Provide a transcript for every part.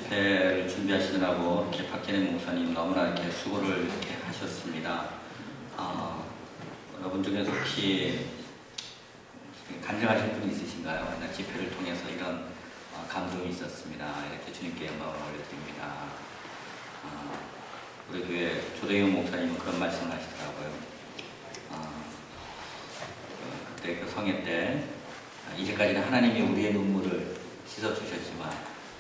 집회를 준비하시느라고 이렇게 박진희 목사님 너무나 이렇게 수고를 이렇게 하셨습니다. 여러분 중에서 혹시 간증하실 분이 있으신가요? 집회를 통해서 이런 감동이 있었습니다. 이렇게 주님께 영광을 올려드립니다. 우리 교회 조대영 목사님은 그런 말씀을 하시더라고요. 그때 그 성회 때 이제까지는 하나님이 우리의 눈물을 씻어주셨지만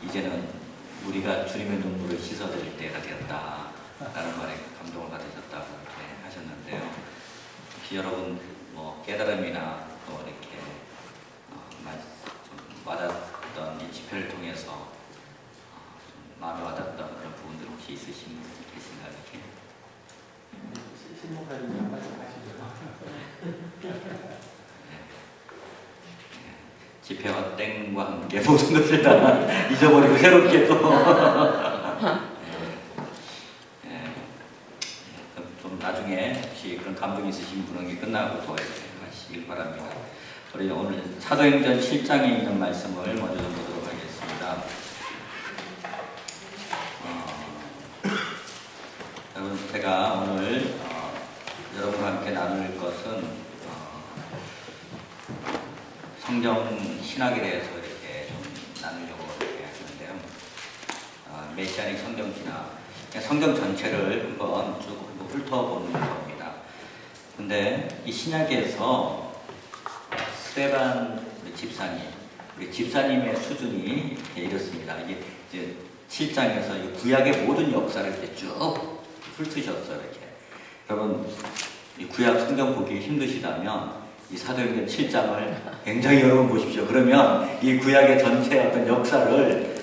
이제는 우리가 주님의 눈물을 씻어드릴 때가 되었다 라는 말에 감동을 받으셨다고 이렇게 하셨는데요. 혹시 여러분 깨달음이나 또 이렇게 좀 와닿았던 이 집회를 통해서 마음에 와닿았던 그런 부분들 혹시 계신가요? 이렇게? 신목사님 말씀하시죠. 집회와 땡과 함께 모든 것을 다 잊어버리고 새롭게 또 좀 나중에 혹시 그런 감동이 있으신 분은 끝나고 또 하시길 바랍니다. 우리 오늘 사도행전 7장에 있는 말씀을 먼저 좀 보도록 하겠습니다. 여러분, 제가 오늘 여러분과 함께 나눌 것은 성경 신학에 대해서 이렇게 좀 나누려고 이렇게 하시는데요. 메시아닉 성경 신학, 성경 전체를 한번 쭉 훑어보는 겁니다. 근데 이 신약에서 스데반 우리 집사님의 수준이 이렇게 이렇습니다. 이게 이제 7장에서 이 구약의 모든 역사를 이렇게 쭉 훑으셨어요. 이렇게. 여러분, 이 구약 성경 보기 힘드시다면 이 사도행전 7장을 굉장히 여러분 보십시오. 그러면 이 구약의 전체 어떤 역사를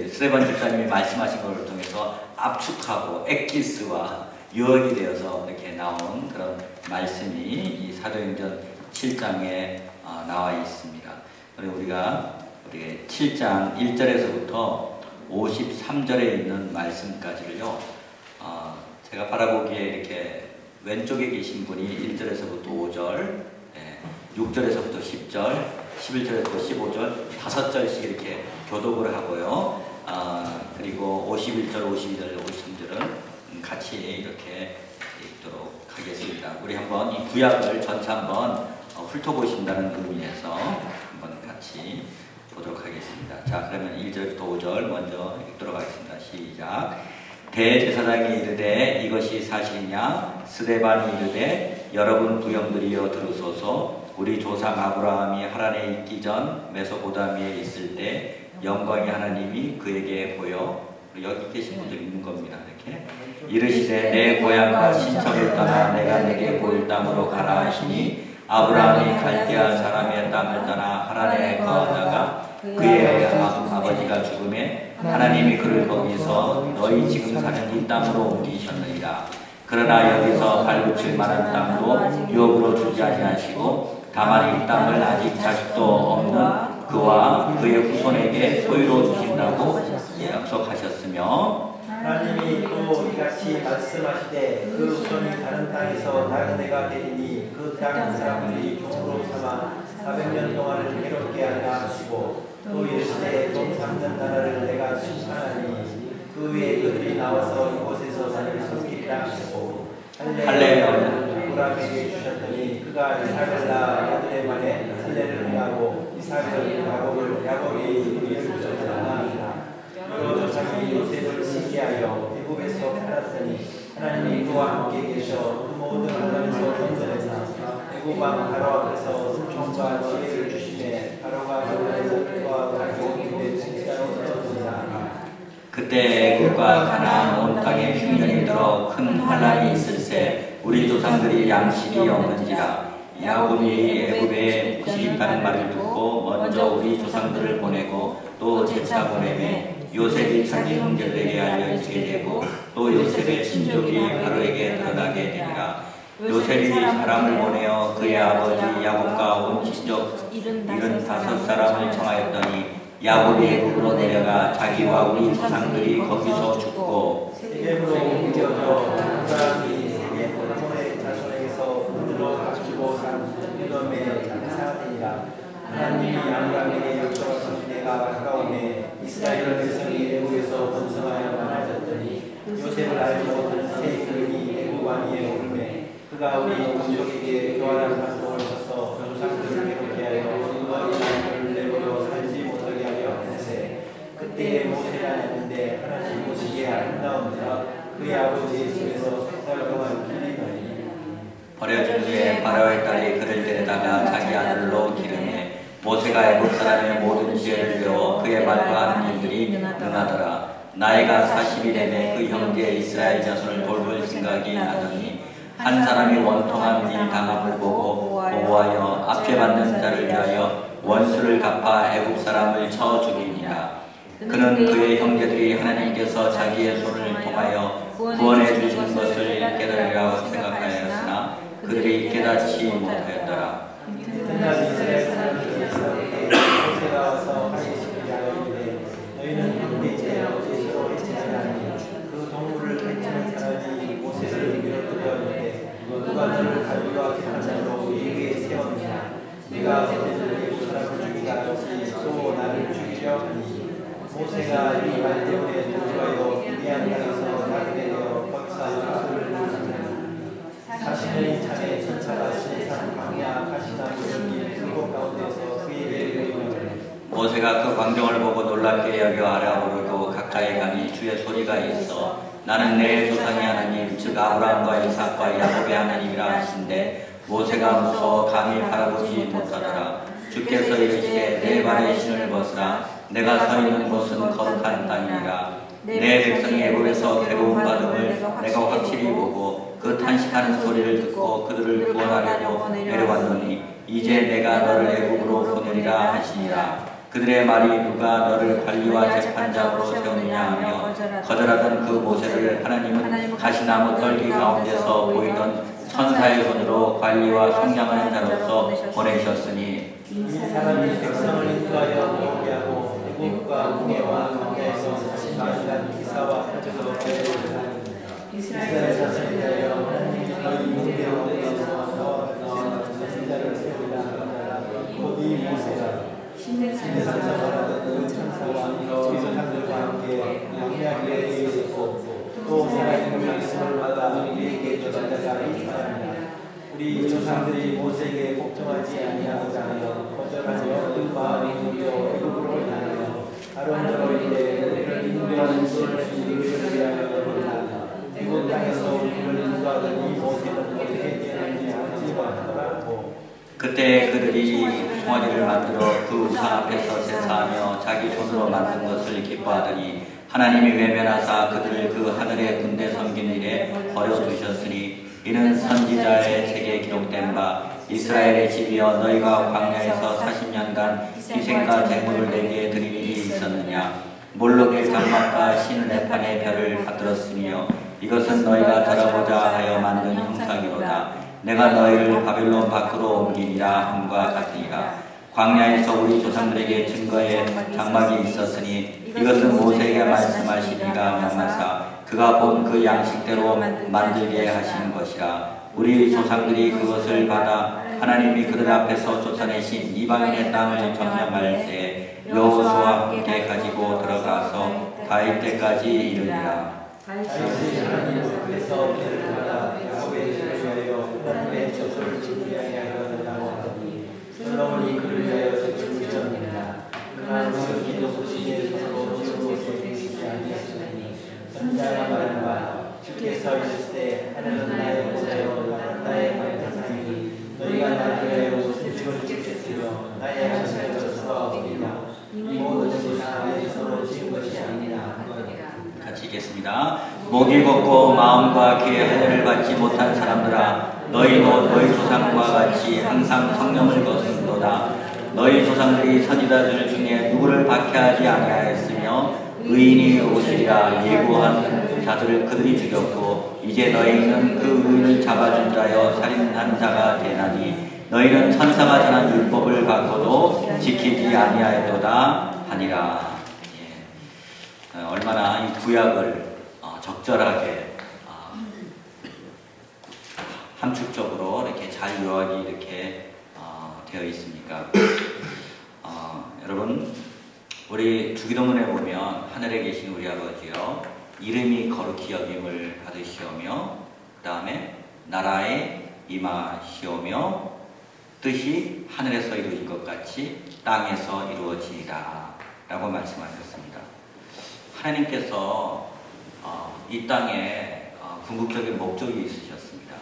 스데반 집사님이 말씀하신 것을 통해서 압축하고 엑기스와 유언이 되어서 이렇게 나온 그런 말씀이 이 사도행전 7장에 나와 있습니다. 그리고 우리가 7장 1절에서부터 53절에 있는 말씀까지를요, 제가 바라보기에 이렇게 왼쪽에 계신 분이 1절에서부터 5절, 6절에서부터 10절, 11절에서부터 15절, 5절씩 이렇게 교독을 하고요. 그리고 51절, 52절, 53절은 같이 이렇게 읽도록 하겠습니다. 우리 한번 이 구약을 전체 한번 훑어보신다는 의미에서 한번 같이 보도록 하겠습니다. 자, 그러면 1절부터 5절 먼저 읽도록 하겠습니다. 시작. 대제사장이 이르되 이것이 사실이냐? 스데반이 이르되 여러분 부형들이여 들으소서. 우리 조상 아브라함이 하란에 있기 전 메소포타미아에 있을 때 영광의 하나님이 그에게 보여, 여기 계신 분들 있는 겁니다. 이렇게 이르시되 내 고향과 친척을 떠나 내가 내게 보일 땅으로 가라 하시니 아브라함이 갈대아 사람의 땅을 떠나 하란에 거하다가 그의 아버지가 죽음에 하나님이 그를 거기서 너희 지금 사는 이 땅으로 옮기셨느니라. 그러나 여기서 발붙일 만한 땅도 유업으로 주지 아니하시고 다만 이 땅을 아직 자식도 없는 그와 그의 후손에게 소유로 주신다고 약속하셨으며, 하나님이 또 이같이 말씀하시되 그 후손이 다른 땅에서 나그네가 되리니 그 땅 사람들이 종으로 삼아 400년 동안을 괴롭게 하리라 하시고, 또 이르시되 돈 삼는 나라를 내가 심판하니 그 위에 그들이 나와서 이곳에서 나를 섬기리라 하시고, 할례를 아브라함에게 주셨더니 그가 이삭을 낳아 여드레 만에 할례를 행하고 이삭을 야곱이 이름을 주셨느니라. 여러 조상이 요셉을 시기하여 애굽에서 팔았더니 하나님이 그와 함께 계셔 그 모든 나라에서 건져내사 애굽 왕 바로 앞에서 승천과 지혜를 주시매 바로가 그들의 그와 가족들의 진짜로 세웠느니라. 그때 애굽과 가나안 온 땅에 흉년이 들어 큰 환란이 있을세 우리 조상들이 양식이 없는지라. 야곱이 애굽에 진입하는 말을 듣고 먼저 우리 조상들을 보내고 또 재차 보내매 요셉이 자기 형제들에게 알려지게 되고 또 요셉의 친족이 바로에게 드러나게 되니라. 요셉이 사람을 보내어 그의 아버지 야곱과 온 친족 75사람을 청하였더니 야곱이 애굽으로 내려가 자기와 우리 조상들이 거기서 죽고 세겜으로 옮겨져 아브라함이 세겜 하몰의 자손에게서 문으로 가지고 산 에돔의 장사되니라. 하나님이 아브라함에게 약속하신 때가 가까우매 이스라엘 백성이 애굽에서 요셉을 알지 못하는 새 그림이 애국 왕위에 오르매 그가 우리 민족에게 교활한 활동을 써서 조상들을 괴롭게 하여 어린 아이를 내버려 살지 못하게 하려 했는데 그때에 모세가 냈는데 하나님 보시기에 아름다운지라 그의 아버지의 집에서 석 달 동안 길리더니 버려진 후에 바로의 딸이 그를 데려다가 자기 아들로 기르매 모세가 애굽 사람의 모든 지혜를 배워 그의 말과 하는 일들이 능하더라. 나이가 40이 되매 그 형제 이스라엘 자손을 돌볼 생각이 나더니 한 사람이 원통한 일 당함을 보고 보호하여 압제 받는 자를 위하여 원수를 갚아 애굽 사람을 쳐 죽이니라. 그는 그의 형제들이 하나님께서 자기의 손을 통하여 구원해 주신 것을 깨달으리라고 생각하였으나 그들이 깨닫지 못하였더라. 이튿날 이스라엘 사람들에서 모세가 와서 하시기를 하였는데 너희는 형제이여 제수로 해치하나니 그 동물을 해치는 사람이 모세를 밀어뜨렸는데 누가 너를 관리와 재판장으로 우리에게 세웠느냐 네가 그들을 그 사람을 죽이다 같이 또 나를 죽이려 하니 모세가 이 말 때문에 도주하여 미디안 땅에서 나그네 되어 거기서 아들을 낳았느니 자신의 이참에 진차가 신산 광야 가시나무 불꽃 가운데서 그에게 이르기를 모세가 그 광경을 보고 놀랍게 여겨 알아보려고 가까이 가니 주의 소리가 있어 나는 내 조상의 하나님 즉 아브라함과 이삭과 야곱의 하나님이라 하신데 모세가 무서워 감히 바라보지 못하더라. 주께서 이르시되 내 발의 신을 벗으라. 내가 서 있는 곳은 거룩한 땅이니라. 내 백성이 애굽에서 괴로움 받음을 내가 확실히 보고 그 탄식하는 소리를 듣고 그들을 구원하려고 내려왔노니 이제 내가 너를 애굽으로 보내리라 하시니라. 그들의 말이 누가 너를 관리와 재판장으로 세우느냐 하며 거절하던 그 모세를 하나님은 가시나무 떨기 가운데서 보이던 천사의 손으로 관리와 성량하는 자로서 보내셨으니 이 사람이 백성을 인도하여 들어오게 하고 애굽과 홍해와 광야에서 다시 마시는 기사와 표적으로 보내주시니 이스라엘 자손에 대하여 하나님이 너희 문대로 내서 너와 선지자를 세우리라 하더라. 곧 이 모세가 신에서 말하던 그 천사와 조상들과 함께 광야길에 있었고 또 살아있는 말씀을 받아 우리에게 전하다가 이 사람이라. 우리 조상들이 모세에게 복종하지 아니하고자 하여 거절하며 그 마음이 누려 애굽으로 향하여 아론으로 인해 우리를 인도하는 신을 위하여 애굽 땅에서 우리를 인도하더니 모세는 어떻게 되었는지 알지 못하더라고. 그때 그들이 송아지를 만들어 그 우상 앞에서 제사하며 자기 손으로 만든 것을 기뻐하더니 하나님이 외면하사 그들을 그 하늘의 군대 섬기는 일에 버려두셨으니 이는 선지자의 책에 기록된 바 이스라엘의 집이여 너희가 광야에서 40년간 희생과 제물을 내게 드린 일이 있었느냐 몰록의 장막과 신레판의 별을 받들었으며 이것은 너희가 절하고자 하여 만든 형상이로다. 내가 너희를 바벨론 밖으로 옮기리라 함과 같으니라. 광야에서 우리 조상들에게 증거의 장막이 있었으니 이것은 모세에게 말씀하시니가 명하사 그가 본 그 양식대로 만들게 하신 것이라. 우리 조상들이 그것을 받아 하나님이 그들 앞에서 쫓아내신 이방인의 땅을 점령할 때 여호수아와 함께 가지고 들어가서 다윗 때까지 이르리라. 다윗이 하나님 앞에서 배를 받아 야곱의 집을 위하여 하나님의 젖을 준비하게 하려고 하더니 솔로몬이 그를 위하여 젖을 지었느니라. 그러나 그 기도 부신의 손으로 지은 것에 계시지 아니하시니 선지자가 말한 바 주께서 이르시되 하늘은 나의 보좌요 땅은 나의 발등상이니 너희가 나를 위하여 무슨 집을 짓겠으며 나의 하늘의 젖수가 어디냐 이 모든 것이 다 나의 손으로 지은 것이 아니냐. 같이 읽겠습니다. 목이 걷고 마음과 귀의 하늘을 받지 못한 사람들아 너희도 너희 조상과 같이 항상 성령을 거스른도다. 너희 조상들이 선지자들 중에 누구를 박해하지 아니하였으며 의인이 오시리라 예고한 자들을 그들이 죽였고 이제 너희는 그 의인을 잡아준 자여 살인한 자가 되나니 너희는 천사가 전한 율법을 갖고도 지키지 아니하였도다 하니라. 얼마나 이 구약을 적절하게 함축적으로 이렇게 잘 요약이 이렇게 되어 있습니까? 여러분 우리 주기도문에 보면 하늘에 계신 우리 아버지여 이름이 거룩히 여김을 받으시오며 그 다음에 나라에 임하시오며 뜻이 하늘에서 이루어진 것 같이 땅에서 이루어지리라 라고 말씀하셨습니다. 하나님께서 이 땅에 궁극적인 목적이 있으셨습니다.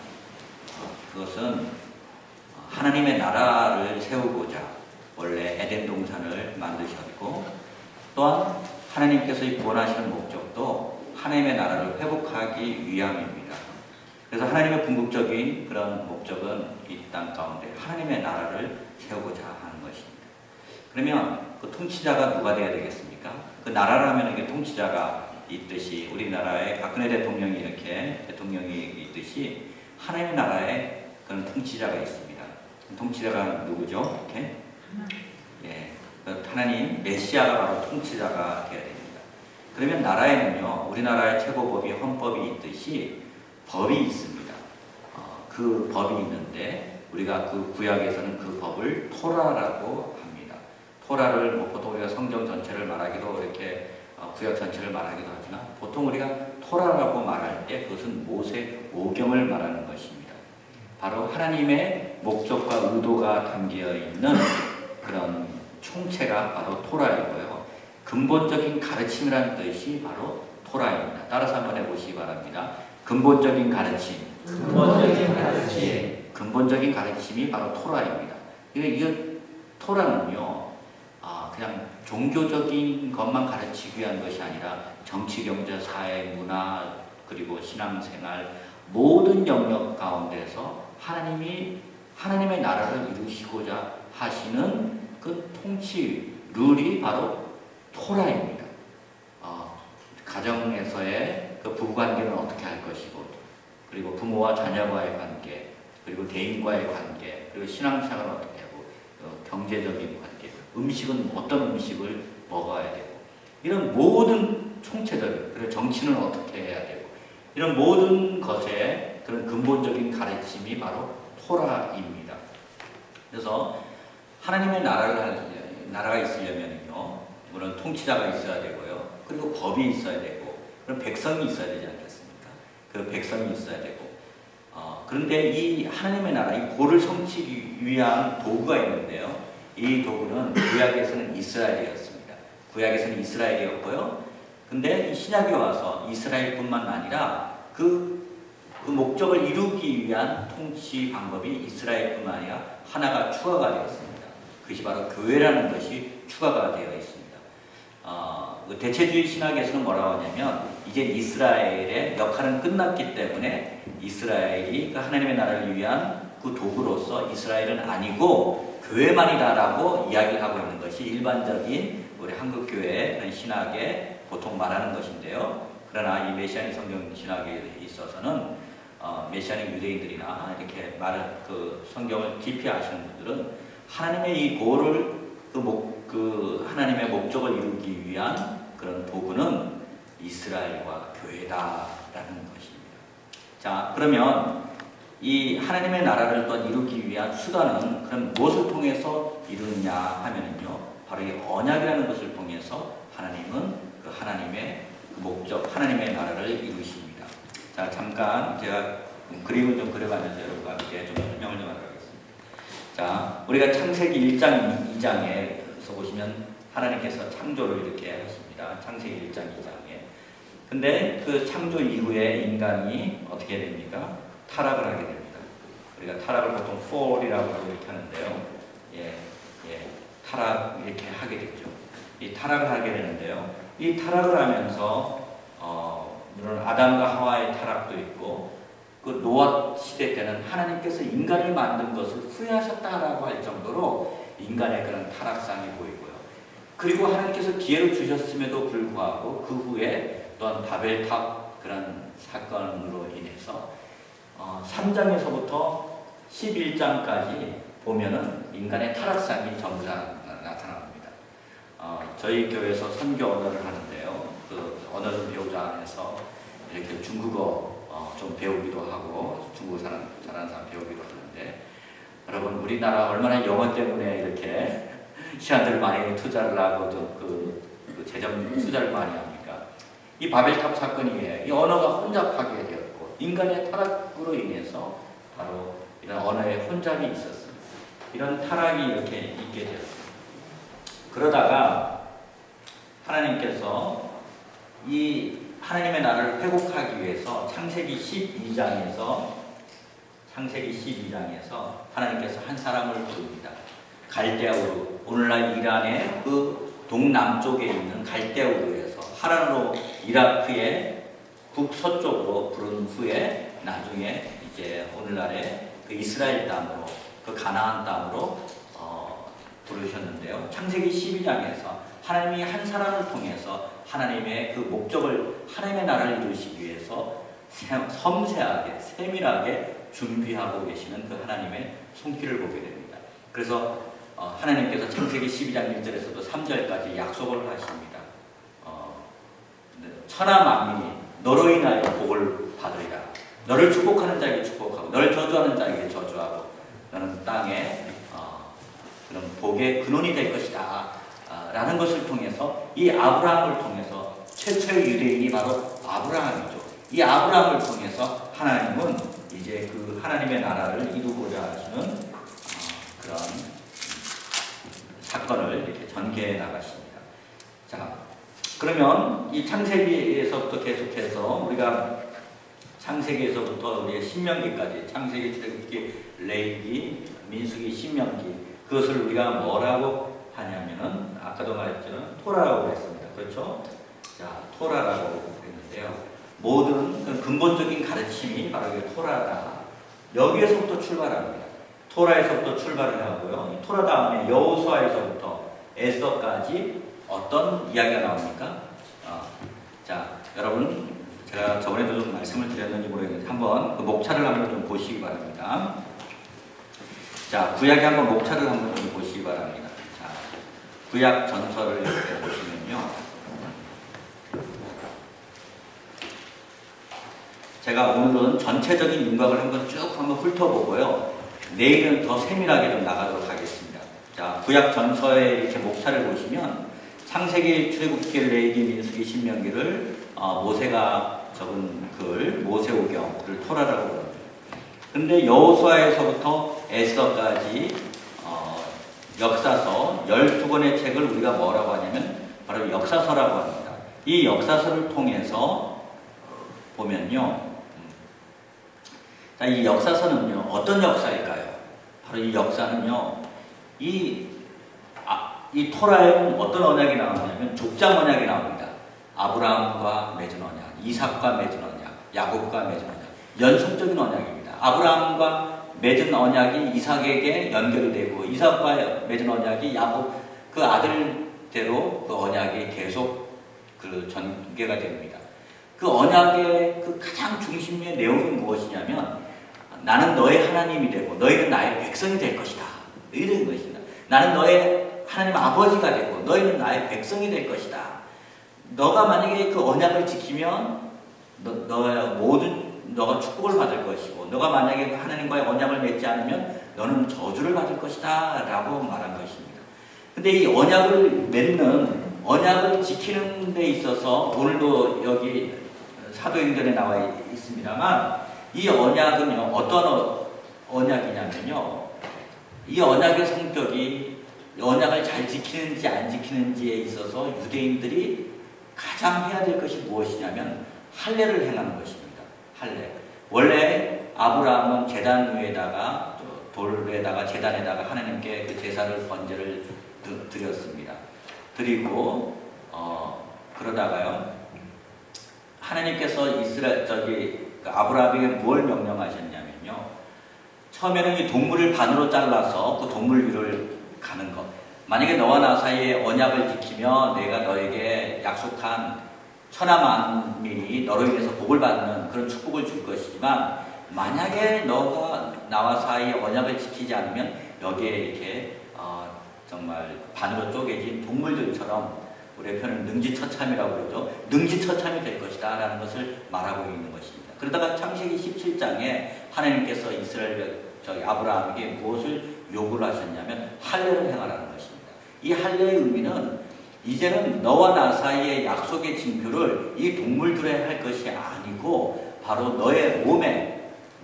그것은 하나님의 나라를 세우고자 원래 에덴 동산을 만드셨고, 또한 하나님께서 이 구원하시는 목적도 하나님의 나라를 회복하기 위함입니다. 그래서 하나님의 궁극적인 그런 목적은 이 땅 가운데 하나님의 나라를 세우고자 하는 것입니다. 그러면 그 통치자가 누가 되어야 되겠습니까? 그 나라라면 이게 통치자가 있듯이, 우리나라의 박근혜 대통령이 이렇게 대통령이 있듯이 하나님의 나라에 그런 통치자가 있습니다. 통치자가 누구죠? 이렇게? 예, 하나님 메시아가 바로 통치자가 되어야 됩니다. 그러면 나라에는요, 우리나라의 최고법이 헌법이 있듯이 법이 있습니다. 그 법이 있는데 우리가 그 구약에서는 그 법을 토라라고 합니다. 토라를 보통 우리가 성경 전체를 말하기도 이렇게 구약 전체를 말하기도 하지만 보통 우리가 토라라고 말할 때 그것은 모세 오경을 말하는 것입니다. 바로 하나님의 목적과 의도가 담겨 있는 그런 총체가 바로 토라이고요. 근본적인 가르침이라는 뜻이 바로 토라입니다. 따라서 한번 해보시기 바랍니다. 근본적인 가르침. 근본적인 가르침이 바로 토라입니다. 이 토라는요, 그냥 종교적인 것만 가르치기 위한 것이 아니라 정치, 경제, 사회, 문화, 그리고 신앙생활 모든 영역 가운데서 하나님의 나라를 이루시고자 하시는 그 통치 룰이 바로 토라입니다. 가정에서의 그 부부관계는 어떻게 할 것이고, 그리고 부모와 자녀와의 관계, 그리고 대인과의 관계, 그리고 신앙생활은 어떻게 하고, 경제적인 관계, 음식은 어떤 음식을 먹어야 되고, 이런 모든 총체적인, 그리고 정치는 어떻게 해야 되고, 이런 모든 것의 그런 근본적인 가르침이 바로 토라입니다. 그래서 하나님의 나라가 있으려면요, 물론 통치자가 있어야 되고요, 그리고 법이 있어야 되고, 그럼 백성이 있어야 되지 않겠습니까? 그 백성이 있어야 되고, 그런데 이 하나님의 나라, 이 보를 성취하기 위한 도구가 있는데요, 이 도구는 구약에서는 이스라엘이었습니다. 구약에서는 이스라엘이었고요. 근데 이 신약에 와서 이스라엘뿐만 아니라 그 목적을 이루기 위한 통치 방법이 이스라엘뿐만 아니라 하나가 추가가 되었습니다. 그것이 바로 교회라는 것이 추가가 되어 있습니다. 대체주의 신학에서는 뭐라고 하냐면, 이제 이스라엘의 역할은 끝났기 때문에 이스라엘이 그 하나님의 나라를 위한 그 도구로서 이스라엘은 아니고 교회만이다라고 이야기를 하고 있는 것이 일반적인 우리 한국교회의 그런 신학에 보통 말하는 것인데요. 그러나 이 메시아닉 성경 신학에 있어서는 메시아닉 유대인들이나 이렇게 그 성경을 깊이 아시는 분들은 하나님의 이 도를 그 하나님의 목적을 이루기 위한 그런 도구는 이스라엘과 교회다라는 것입니다. 자, 그러면 이 하나님의 나라를 또 이루기 위한 수단은 그럼 무엇을 통해서 이루느냐 하면은요, 바로 이 언약이라는 것을 통해서 하나님은 그 하나님의 그 목적, 하나님의 나라를 이루십니다. 자, 잠깐 제가 그림을 좀 그려가면서 여러분과 함께 좀 설명을 좀 하도록 하겠습니다. 자, 우리가 창세기 1장, 2장에서 보시면 하나님께서 창조를 이렇게 하십니다. 창세기 1장, 2장에. 근데 그 창조 이후에 인간이 어떻게 됩니까? 타락을 하게 됩니다. 우리가 타락을 보통 fall이라고 이렇게 하는데요. 타락 이렇게 하게 되죠. 이 타락을 하게 되는데요. 이 타락을 하면서 물론 아담과 하와의 타락도 있고, 그 노아 시대 때는 하나님께서 인간을 만든 것을 후회하셨다라고 할 정도로 인간의 그런 타락상이 보이고요. 그리고 하나님께서 기회를 주셨음에도 불구하고 그 후에 또한 바벨탑 그런 사건으로 인해서 3장에서부터 11장까지 보면은 인간의 타락상이 전부 다 나타납니다. 저희 교회에서 선교 언어를 하는데요. 그 언어를 배우자 안에서 이렇게 중국어 좀 배우기도 하고, 중국어 잘하는 사람 배우기도 하는데, 여러분 우리나라 얼마나 영어 때문에 이렇게 시간들을 많이 투자를 하고 그 재정 투자를 많이 합니까? 이 바벨탑 사건이 왜 이 언어가 혼잡하게 되었고 인간의 타락으로 인해서 바로 이런 언어의 혼잡이 있었습니다. 이런 타락이 이렇게 있게 되었습니다. 그러다가 하나님께서 이 하나님의 나라를 회복하기 위해서 창세기 12장에서 하나님께서 한 사람을 부릅니다. 갈대아우르, 오늘날 이란의 그 동남쪽에 있는 갈대아우르에서 하란으로 이라크의 북서쪽으로 부른 후에 나중에 이제 오늘날의 그 이스라엘 땅으로 그 가나안 땅으로 부르셨는데요. 창세기 12장에서 하나님이 한 사람을 통해서 하나님의 그 목적을 하나님의 나라를 이루시기 위해서 섬세하게 세밀하게 준비하고 계시는 그 하나님의 손길을 보게 됩니다. 그래서 하나님께서 창세기 12장 1절에서도 3절까지 약속을 하십니다. 천하 만민이 너로 인하여 복을 받으리라. 너를 축복하는 자에게 축복하고 너를 저주하는 자에게 저주하고 너는 땅에 그런 복의 근원이 될 것이다 라는 것을 통해서 이 아브라함을 통해서 최초의 유대인이 바로 아브라함이죠. 이 아브라함을 통해서 하나님은 이제 그 하나님의 나라를 이루고자 하시는 그런 사건을 이렇게 전개해 나가십니다. 자, 그러면 이 창세기에서부터 계속해서 우리가 창세기에서부터 우리의 신명기까지 창세기, 출애굽기, 레위기, 민수기, 신명기 그것을 우리가 뭐라고 하냐면은 아까도 말했지만 토라라고 했습니다. 그렇죠? 자, 토라라고 했는데요. 모든 그 근본적인 가르침이 바로 이게 토라다. 여기에서부터 출발합니다. 토라에서부터 출발을 하고요. 이 토라 다음에 여호수아에서부터 에스더까지 어떤 이야기가 나옵니까? 자, 여러분 제가 저번에도 좀 말씀을 드렸는지 모르겠는데 한번 그 목차를 한번 좀 보시기 바랍니다. 자, 구약에 한번 목차를 한번 좀 보시기 바랍니다. 자, 구약 전설을 이렇게 보시면요. 제가 오늘은 전체적인 윤곽을 한번 쭉 한번 훑어보고요. 내일은 더 세밀하게 좀 나가도록 하겠습니다. 자, 구약 전서의 이렇게 목차를 보시면 창세기, 출애굽기, 레위기, 민수기, 신명기를 모세가 적은 글, 모세오경을 토라라고 부릅니다. 근데 여호수아에서부터 에스더까지 역사서 12권의 책을 우리가 뭐라고 하냐면 바로 역사서라고 합니다. 이 역사서를 통해서 보면요. 자, 이 역사서는요. 어떤 역사일까요? 바로 이 역사는요. 이 토라에는 어떤 언약이 나오냐면 족장 언약이 나옵니다. 아브라함과 맺은 언약, 이삭과 맺은 언약, 야곱과 맺은 언약. 연속적인 언약입니다. 아브라함과 맺은 언약이 이삭에게 연결이 되고 이삭과 맺은 언약이 야곱 그 아들대로 그 언약이 계속 그 전개가 됩니다. 그 언약의 그 가장 중심의 내용이 무엇이냐면 나는 너의 하나님이 되고 너희는 나의 백성이 될 것이다. 이런 것입니다. 나는 너의 하나님 아버지가 되고 너희는 나의 백성이 될 것이다. 너가 만약에 그 언약을 지키면 너가 축복을 받을 것이고 너가 만약에 하나님과의 언약을 맺지 않으면 너는 저주를 받을 것이다 라고 말한 것입니다. 근데 이 언약을 맺는 언약을 지키는 데 있어서 오늘도 여기 사도행전에 나와 있습니다만 이 언약은요 어떤 언약이냐면요 이 언약의 성격이 언약을 잘 지키는지 안 지키는지에 있어서 유대인들이 가장 해야 될 것이 무엇이냐면 할례를 행하는 것입니다. 할례. 원래 아브라함은 제단 위에다가 돌에다가 제단에다가 하나님께 그 제사를 번제를 드렸습니다. 드리고 그러다가요 하나님께서 아브라함에게 뭘 명령하셨냐면요 처음에는 이 동물을 반으로 잘라서 그 동물 위를 가는 것. 만약에 너와 나 사이에 언약을 지키며 내가 너에게 약속한 천하 만민이 너로 인해서 복을 받는 그런 축복을 줄 것이지만 만약에 너가 나와 사이에 언약을 지키지 않으면 여기에 이렇게 정말 반으로 쪼개진 동물들처럼 우리 표현은 능지처참이라고 그러죠. 능지처참이 될 것이다 라는 것을 말하고 있는 것입니다. 그러다가 창세기 17장에 하나님께서 아브라함에게 무엇을 요구를 하셨냐면 할례를 행하라는 것입니다. 이 할례의 의미는 이제는 너와 나 사이의 약속의 징표를 이 동물들에 할 것이 아니고 바로 너의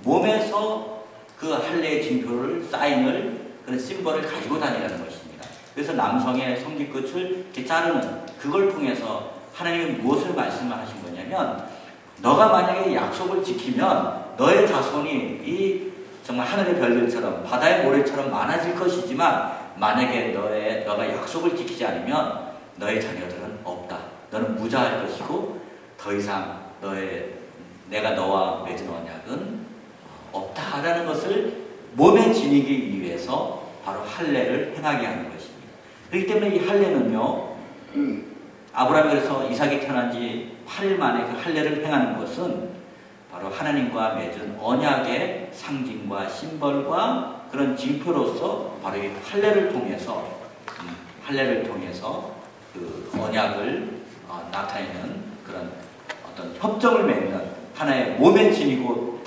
몸에서 그 할례의 징표를, 사인을, 그런 심벌을 가지고 다니라는 것입니다. 그래서 남성의 성기끝을 이렇게 자르는 그걸 통해서 하나님이 무엇을 말씀하신 거냐면, 너가 만약에 약속을 지키면 너의 자손이 이 정말 하늘의 별들처럼 바다의 모래처럼 많아질 것이지만, 만약에 너가 약속을 지키지 않으면 너의 자녀들은 없다. 너는 무자할 것이고 더 이상 내가 너와 맺은 언약은 없다라는 것을 몸에 지니기 위해서 바로 할례를 행하게 하는 것입니다. 그렇기 때문에 이 할례는요, 아브라함이 그래서 이삭이 태어난 지 8일 만에 그 할례를 행하는 것은 바로 하나님과 맺은 언약의 상징과 심벌과 그런 징표로서 바로 이 할례를 통해서 그 언약을 나타내는 그런 어떤 협정을 맺는 하나의 몸에 지니고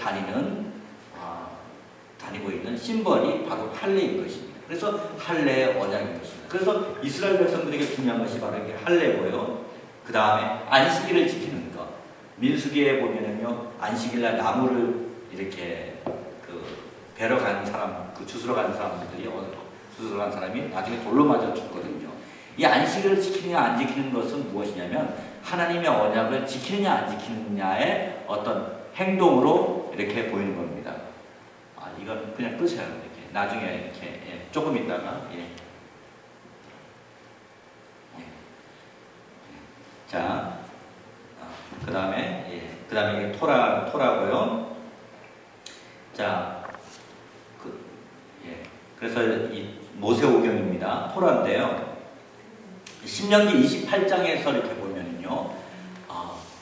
다니고 있는 심벌이 바로 할례인 것입니다. 그래서 할례의 언약인 것입니다. 그래서 이스라엘 백성들에게 중요한 것이 바로 이게 할례고요. 그 다음에 안식일을 지키는 것. 민수기에 보면은요, 안식일날 나무를 이렇게 베러 간 사람, 주스러 간 사람들이 주스러 간 사람이 나중에 돌로 맞아 죽거든요. 이 안식일을 지키느냐 안 지키는 것은 무엇이냐면 하나님의 언약을 지키느냐 안 지키느냐의 어떤 행동으로 이렇게 보이는 겁니다. 이건 그냥 끄세요. 이렇게 나중에 이렇게 조금 있다가 자, 그 다음에 이게 토라고요. 자, 그래서 이 모세오경입니다. 토라인데요. 신명기 28장에서 이렇게 보면은요,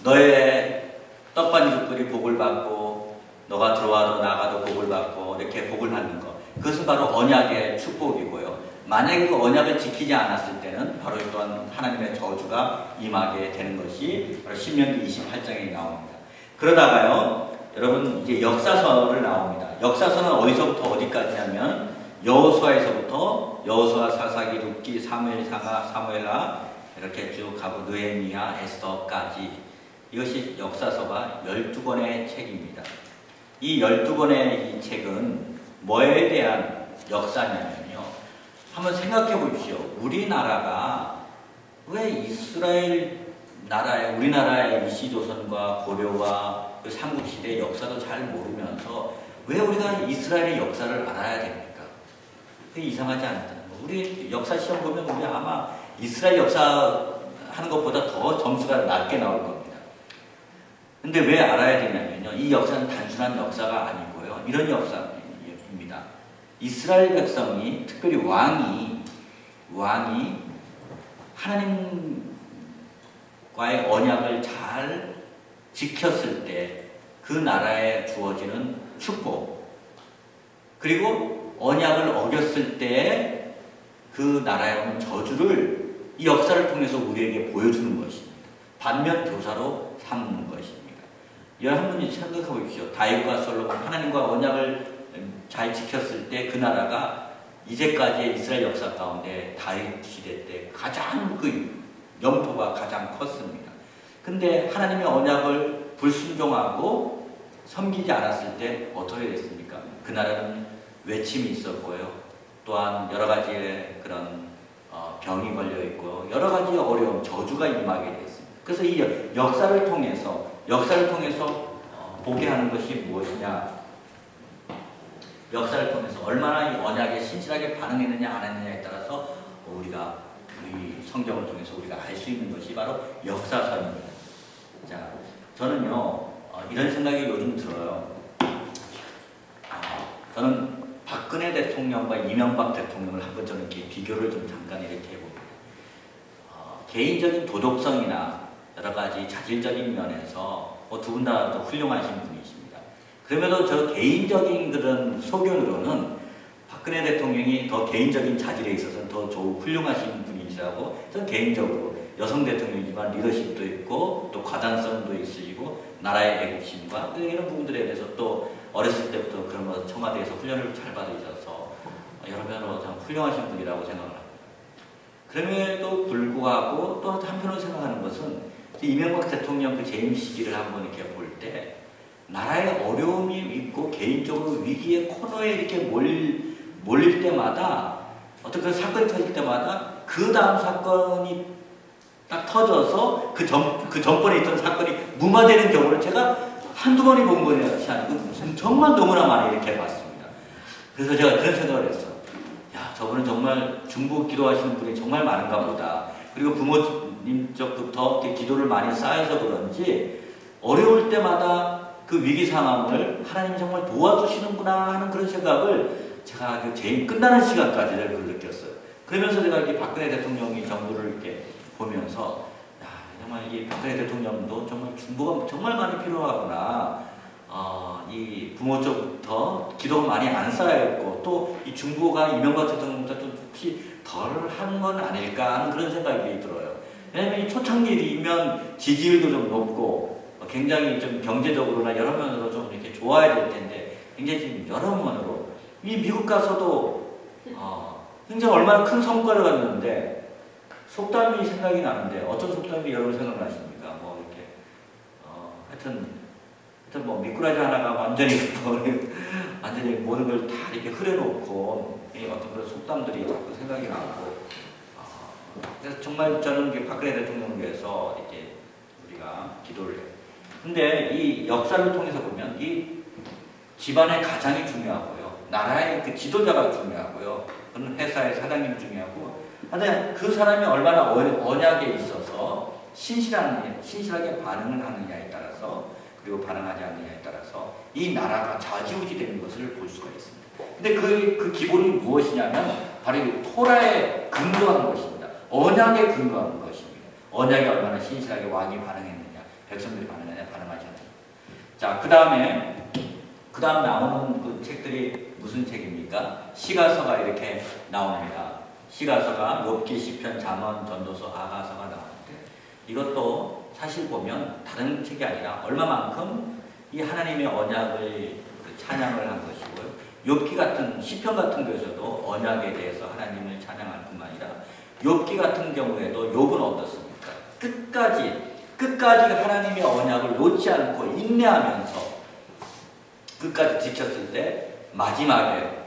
너의 떡반죽들이 복을 받고 너가 들어와도 나가도 복을 받고 이렇게 복을 받는 것, 그것은 바로 언약의 축복이고요. 만약에 그 언약을 지키지 않았을 때는 바로 또한 하나님의 저주가 임하게 되는 것이 바로 신명기 28장에 나옵니다. 그러다가요, 여러분 이제 역사서를 나옵니다. 역사서는 어디서부터 어디까지냐면 여호수아, 사사기, 룻기, 사무엘, 사가, 사무엘하 이렇게 쭉 가고 느헤미야, 에스더까지, 이것이 역사서가 12권의 책입니다. 이 12권의 이 책은 뭐에 대한 역사냐면요, 한번 생각해 보십시오. 우리나라가 왜 우리나라의 이시조선과 고려와 그 삼국시대 역사도 잘 모르면서 왜 우리가 이스라엘의 역사를 알아야 됩니까? 그게 이상하지 않잖아요. 우리 역사 시험 보면 우리 아마 이스라엘 역사 하는 것보다 더 점수가 낮게 나올 겁니다. 근데 왜 알아야 되냐면요, 이 역사는 단순한 역사가 아니고요, 이런 역사입니다. 이스라엘 백성이, 특별히 왕이 하나님과의 언약을 잘 지켰을 때 그 나라에 주어지는 축복, 그리고 언약을 어겼을 때 그 나라에 오는 저주를 이 역사를 통해서 우리에게 보여주는 것입니다. 반면 교사로 삼는 것입니다. 여러분 생각해 보십시오. 다윗과 솔로몬, 하나님과 언약을 잘 지켰을 때 그 나라가 이제까지의 이스라엘 역사 가운데 다윗 시대 때 가장 그 영토가 가장 컸습니다. 근데 하나님의 언약을 불순종하고 섬기지 않았을 때 어떻게 됐습니까? 그 나라는 외침이 있었고요, 또한 여러 가지의 그런 병이 걸려 있고 여러 가지 어려움, 저주가 임하게 됐습니다. 그래서 이 역사를 통해서 보게 하는 것이 무엇이냐? 역사를 통해서 얼마나 이 언약에 신실하게 반응했느냐 안 했느냐에 따라서 우리가 이 성경을 통해서 우리가 알 수 있는 것이 바로 역사서입니다. 자, 저는요, 이런 생각이 요즘 들어요. 저는 박근혜 대통령과 이명박 대통령을 한번 저는 이렇게 비교를 좀 잠깐 이렇게 해봅니다. 개인적인 도덕성이나 여러 가지 자질적인 면에서 두 분 다 훌륭하신 분이십니다. 그럼에도 저 개인적인 그런 소견으로는 박근혜 대통령이 더 개인적인 자질에 있어서 더 훌륭하신 분이시라고, 저는 개인적으로 여성 대통령이지만 리더십도 있고 또 과단성도 있으시고 나라의 애국심과 이런 부분들에 대해서 또 어렸을 때부터 그런 거 청와대에서 훈련을 잘 받으셔서 여러 면으로 참 훌륭하신 분이라고 생각을 합니다. 그럼에도 불구하고 또 한편으로 생각하는 것은 이명박 대통령 그 재임 시기를 한번 이렇게 볼 때 나라에 어려움이 있고 개인적으로 위기의 코너에 이렇게 몰릴 때마다 어떤 그런 사건이 터질 때마다 그 다음 사건이 딱 터져서 그 전번에 있던 사건이 무마되는 경우를 제가 한두 번이 본 것이 아니고 정말 너무나 많이 이렇게 봤습니다. 그래서 제가 그런 생각을 했어. 야, 저분은 정말 중보 기도하시는 분이 정말 많은가 보다. 그리고 부모님 쪽부터 이렇게 기도를 많이 쌓여서 그런지 어려울 때마다 그 위기 상황을 하나님이 정말 도와주시는구나 하는 그런 생각을 제가 그 재임 끝나는 시간까지 그걸 느꼈어요. 그러면서 제가 이렇게 박근혜 대통령이 정부를 이렇게 보면서 야, 정말 이 박근혜 대통령도 정말 중보가 정말 많이 필요하구나. 이 부모 쪽부터 기도가 많이 안 쌓여있고 또 이 중보가 이명박 대통령보다 좀 혹시 덜 하는 건 아닐까 하는 그런 생각이 들어요. 왜냐하면 이 초창기이면 지지율도 좀 높고 굉장히 좀 경제적으로나 여러 면으로 좀 이렇게 좋아야 될 텐데 굉장히 지금 여러 면으로 이 미국 가서도 굉장히 얼마나 큰 성과를 갖는데 속담이 생각이 나는데 어떤 속담이 여러분 생각나십니까? 뭐 이렇게 하여튼 뭐 미꾸라지 하나가 완전히 완전히 모든 걸 다 이렇게 흐려놓고 어떤 그런 속담들이 자꾸 생각이 나고 그래서 정말 저는 박근혜 대통령을 위해서 이렇게 우리가 기도를 해요. 근데 이 역사를 통해서 보면 이 집안의 가장이 중요하고요, 나라의 그 지도자가 중요하고요, 그런 회사의 사장님 중요하고, 근데 그 사람이 얼마나 언약에 있어서 신실하게 반응을 하느냐에 따라서 그리고 반응하지 않느냐에 따라서 이 나라가 좌지우지되는 것을 볼 수가 있습니다. 근데 그 기본이 무엇이냐면 바로 이 토라에 근거한 것입니다. 언약에 근거한 것입니다. 언약에 얼마나 신실하게 왕이 반응했느냐, 백성들이 반응하지 않느냐. 자, 그 다음 나오는 그 책들이 무슨 책입니까? 시가서가 이렇게 나옵니다. 시가서가 욥기, 시편, 잠언, 전도서, 아가서가 나오는데 이것도 사실 보면 다른 책이 아니라 얼마만큼 이 하나님의 언약을 찬양을 한 것이고요. 욥기 같은 시편 같은 것에서도 언약에 대해서 하나님을 찬양할 뿐만 아니라 욥기 같은 경우에도 욥은 어떻습니까? 끝까지 하나님의 언약을 놓지 않고 인내하면서 끝까지 지켰을 때 마지막에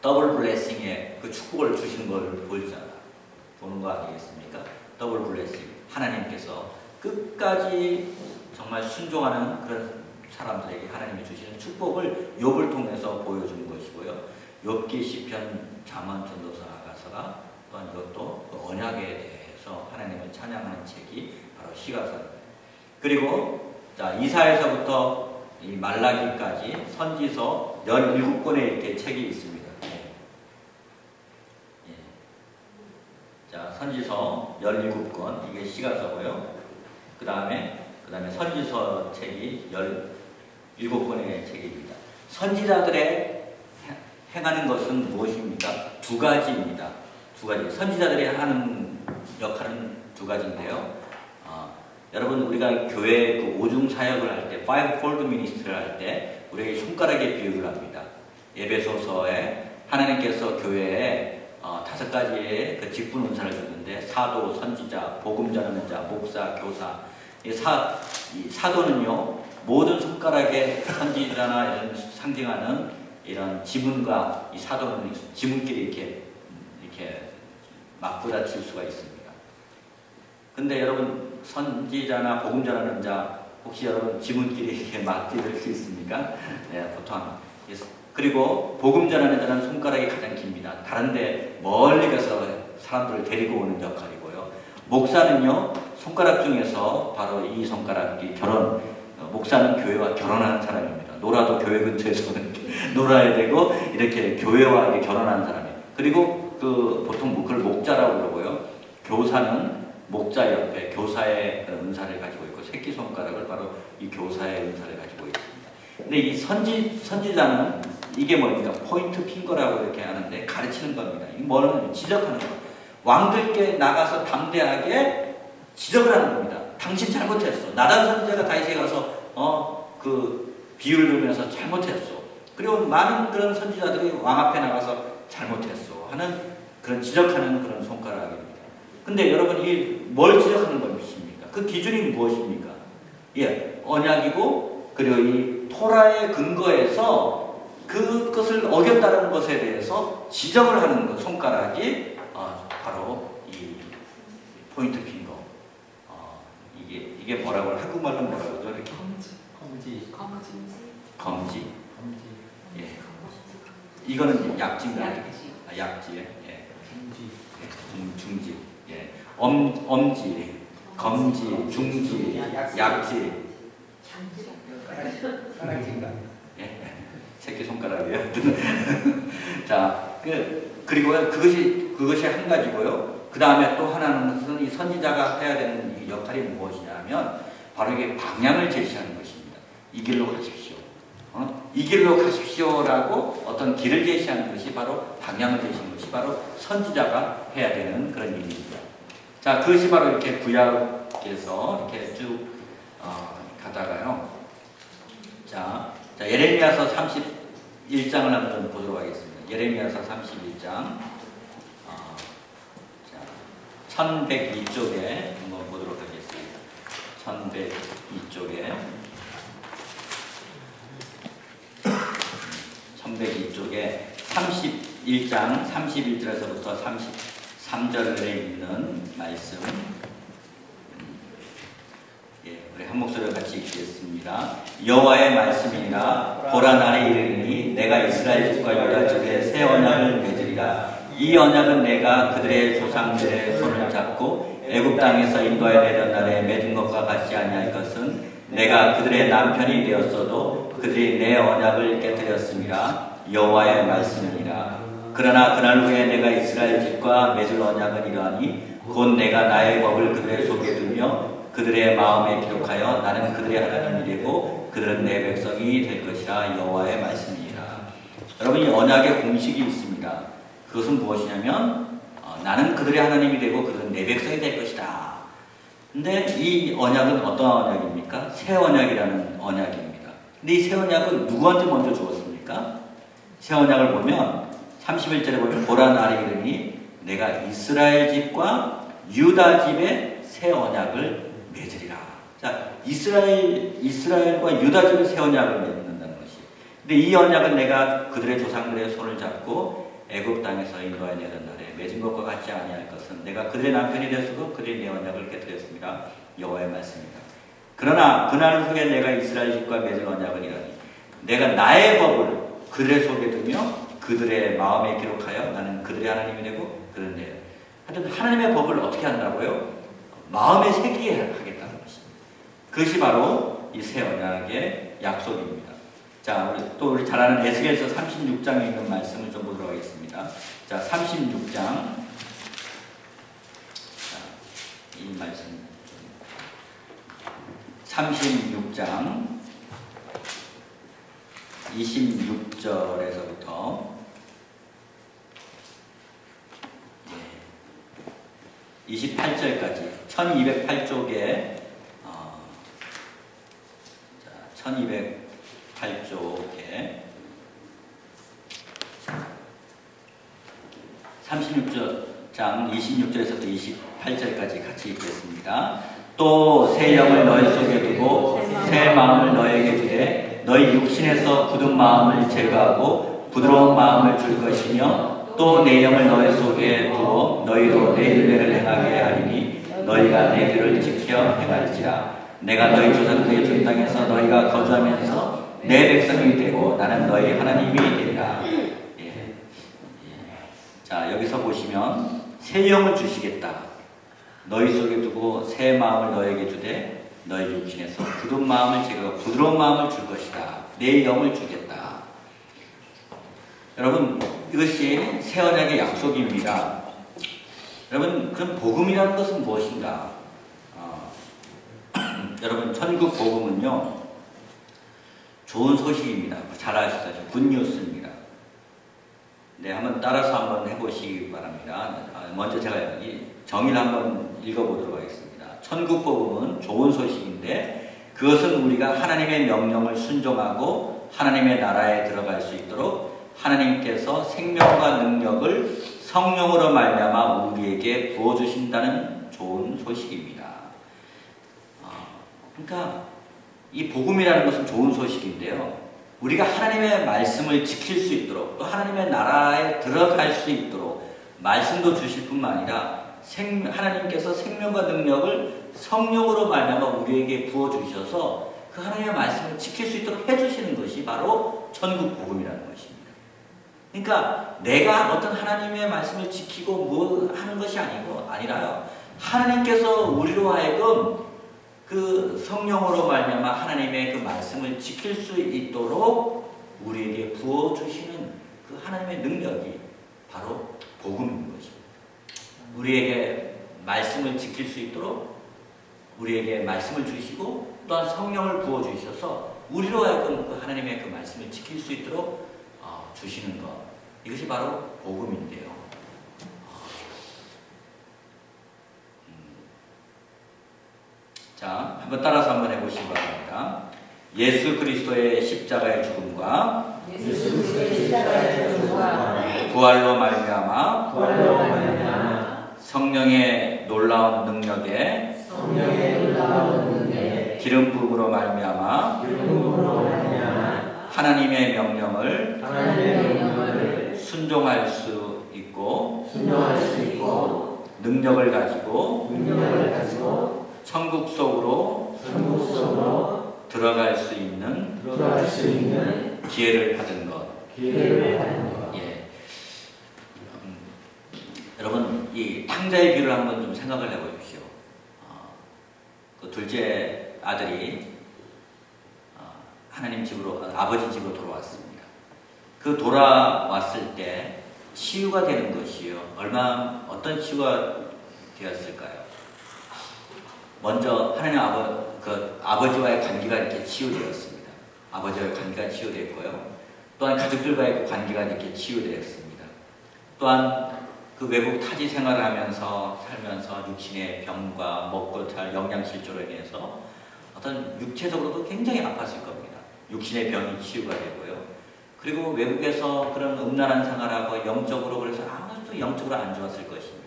더블 블레싱의 그 축복을 주신 걸 보는 거 아니겠습니까? 더블 블레싱. 하나님께서 끝까지 정말 순종하는 그런 사람들에게 하나님이 주시는 축복을 욥을 통해서 보여주는 것이고요. 욥기, 시편, 잠언, 전도서, 아가서가 또한 이것도 그 언약에 대해서 하나님을 찬양하는 책이 바로 시가서입니다. 그리고 자, 이사에서부터 이 말라기까지 선지서 17권의 이렇게 책이 있습니다. 자, 선지서 17권, 이게 시가서고요. 그 다음에 선지서 책이 17권의 책입니다. 선지자들의 행하는 것은 무엇입니까? 두 가지입니다. 두 가지. 선지자들이 하는 역할은 두 가지인데요. 여러분, 우리가 교회 그 오중 사역을 할 때, fivefold ministry를 할 때, 우리에게 손가락의 비유를 합니다. 에베소서에 하나님께서 교회에 5가지의 그 직분 은사를 줬는데, 사도, 선지자, 복음 전하는 자, 목사, 교사. 이 사도는요, 모든 손가락의 선지자나 이런 상징하는 이런 지문과 이 사도는 지문끼리 이렇게 맞부딪힐 수가 있습니다. 근데 여러분, 선지자나 복음 전하는 자, 혹시 여러분 지문끼리 이렇게 맞부딪힐 수 있습니까? 네, 보통. 그리고 복음 전하는 자는 손가락이 가장 깁니다. 다른데 멀리 가서 사람들을 데리고 오는 역할이고요. 목사는요, 손가락 중에서 바로 이 손가락이 목사는 교회와 결혼하는 사람입니다. 놀아도 교회 근처에서 놀아야 되고 이렇게 교회와 이렇게 결혼하는 사람이에요. 그리고 보통 그걸 목자라고 그러고요. 교사는 목자 옆에 교사의 은사를 가지고 있고 새끼손가락을 바로 이 교사의 은사를 가지고 있습니다. 근데 이 선지자는 이게 뭡니까? 포인트 핑거라고 이렇게 하는데 가르치는 겁니다. 이 뭐는 지적하는 거. 왕들께 나가서 담대하게 지적을 하는 겁니다. 당신 잘못했어. 나단 선지자가 다윗에 가서 그 비유를 들으면서 잘못했어. 그리고 많은 그런 선지자들이 왕 앞에 나가서 잘못했어 하는 그런 지적하는 그런 손가락입니다. 근데 여러분이 뭘 지적하는 것입니까? 그 기준이 무엇입니까? 예, 언약이고 그리고 이 토라의 근거에서 그것을 어겼다는 것에 대해서 지적을 하는 것, 손가락이 바로 이 포인트 핑거. 이게 뭐라고 한국말로 뭐라고 하죠? 이렇게 검지. 예. 이거는 약지인가요? 약지. 예. 중지. 예. 엄지, 검지, 중지, 약지. 예. 새끼 손가락이에요. 자, 그리고요, 그것이 한 가지고요. 그 다음에 또 하나는 이 선지자가 해야 되는 이 역할이 무엇이냐면 바로 이게 방향을 제시하는 것입니다. 이 길로 가십시오. 이 길로 가십시오라고 어떤 길을 제시하는 것이 바로 방향을 제시하는 것이 바로 선지자가 해야 되는 그런 일입니다. 자, 그것이 바로 이렇게 구약에서 이렇게 쭉 가다가요. 자, 예레미야서 31장을 한번 보도록 하겠습니다. 예레미야서 31장 1102쪽에 한번 보도록 하겠습니다. 1102쪽에 1102쪽에 31장 31절에서부터 33절에 있는 말씀, 우리 한 목소리로 같이 읽겠습니다. 여호와의 말씀이니라. 보라, 날이 이르리니 내가 이스라엘 집과 유다 집에 새 언약을 맺으리라. 이 언약은 내가 그들의 조상들의 손을 잡고 애굽 땅에서 인도하여 내던 날에 맺은 것과 같지 아니할 것은 내가 그들의 남편이 되었어도 그들이 내 언약을 깨뜨렸음이라. 여호와의 말씀이니라. 그러나 그날 후에 내가 이스라엘 집과 맺을 언약은 이러하니 곧 내가 나의 법을 그들의 속에 두며 그들의 마음에 기록하여 나는 그들의 하나님이 되고 그들은 내 백성이 될 것이라. 여호와의 말씀이니라. 여러분, 이 언약의 공식이 있습니다. 그것은 무엇이냐면 나는 그들의 하나님이 되고 그들은 내 백성이 될 것이다. 근데 이 언약은 어떤 언약입니까? 새 언약이라는 언약입니다. 근데 이 새 언약은 누구한테 먼저 주었습니까? 새 언약을 보면 31절에 보면 보라, 날이 이르니 내가 이스라엘 집과 유다 집에 새 언약을 맺으리라. 자, 이스라엘과 유다 집에 새 언약을 맺는다는 것이. 근데 이 언약은 내가 그들의 조상들의 손을 잡고 애굽 땅에서 인도하여 내던 날에 맺은 것과 같지 아니할 것은 내가 그들의 남편이 되었고 그들이 내 언약을 깨뜨렸습니다. 여호와의 말씀입니다. 그러나 그날 후에 내가 이스라엘 집과 맺은 언약은 이러니 내가 나의 법을 그들의 속에 두며 그들의 마음에 기록하여 나는 그들의 하나님이 되고 그들은 내. 하여튼 하나님의 법을 어떻게 한다고요? 마음에 새기게 하겠다는 것입니다. 그것이 바로 이 새 언약의 약속입니다. 자, 우리 잘 아는 에스겔서 36장에 있는 말씀을 좀 보도록 하겠습니다. 자, 36장. 자, 이 말씀. 36장 26절에서부터 28절까지 1208쪽에 1208쪽에 36장 26절에서부터 28절까지 같이 읽겠습니다. 또 새 영을 너희 속에 두고 새 마음을 너희에게 주되 너희 육신에서 굳은 마음을 제거하고 부드러운 마음을 줄 것이며 또 내 영을 너희 속에 두어 너희로 내 윤례를 행하게 하리니 너희가 내 길을 지켜 행할지라. 내가 너희 조상들의 준 땅에서 너희가 거주하면서 내 백성이 되고 나는 너희 하나님이 되리라. 자, 여기서 보시면 새 영을 주시겠다. 너희 속에 두고 새 마음을 너희에게 주되 너희 육신에서 굳은 마음을 제거하고 부드러운 마음을 줄 것이다. 내 영을 주겠다. 여러분, 이것이 새 언약의 약속입니다. 여러분, 그럼 복음이라는 것은 무엇인가? 여러분, 천국 복음은요, 좋은 소식입니다. 잘 아시다시피 굿뉴스입니다. 네, 한번 따라서 한번 해보시기 바랍니다. 먼저 제가 이 정의를 한번 읽어보도록 하겠습니다. 천국 복음은 좋은 소식인데 그것은 우리가 하나님의 명령을 순종하고 하나님의 나라에 들어갈 수 있도록 하나님께서 생명과 능력을 성령으로 말미암아 우리에게 부어주신다는 좋은 소식입니다. 그러니까 이 복음이라는 것은 좋은 소식인데요. 우리가 하나님의 말씀을 지킬 수 있도록 또 하나님의 나라에 들어갈 수 있도록 말씀도 주실 뿐만 아니라 하나님께서 생명과 능력을 성령으로 말미암아 우리에게 부어주셔서 그 하나님의 말씀을 지킬 수 있도록 해주시는 것이 바로 천국 복음이라는 것입니다. 그러니까 내가 어떤 하나님의 말씀을 지키고 뭐 하는 것이 아니라요. 하나님께서 우리로 하여금 그 성령으로 말미암아 하나님의 그 말씀을 지킬 수 있도록 우리에게 부어주시는 그 하나님의 능력이 바로 복음인 것입니다. 우리에게 말씀을 지킬 수 있도록 우리에게 말씀을 주시고 또한 성령을 부어주셔서 우리로 하여금 그 하나님의 그 말씀을 지킬 수 있도록 주시는 것, 이것이 바로 복음인데요. 자, 한번 따라서 한번 해보시기 바랍니다. 예수 그리스도의 십자가의 죽음과 부활로 말미암아 성령의 놀라운 능력에 기름 부음으로 말미암아 하나님의 명령을 순종할 수 있고 능력을 가지고 천국 속으로 들어갈 수 있는 기회를 받은 것. 예. 여러분, 이 탕자의 비유를 한번 좀 생각을 해보십시오. 그 둘째 아들이 하나님 집으로, 아버지 집으로 돌아왔습니다. 그 돌아왔을 때 치유가 되는 것이요. 어떤 치유가 되었을까요? 먼저 하나님 아버지와의 관계가 이렇게 치유되었습니다. 아버지와의 관계가 치유됐고요. 또한 가족들과의 관계가 이렇게 치유되었습니다. 또한 그 외국 타지 생활을 살면서 육신의 병과 먹고 잘 영양실조로 인해서 어떤 육체적으로도 굉장히 아팠을 겁니다. 육신의 병이 치유가 되고요. 그리고 외국에서 그런 음란한 생활하고 영적으로 그래서 아무것도 영적으로 안 좋았을 것입니다.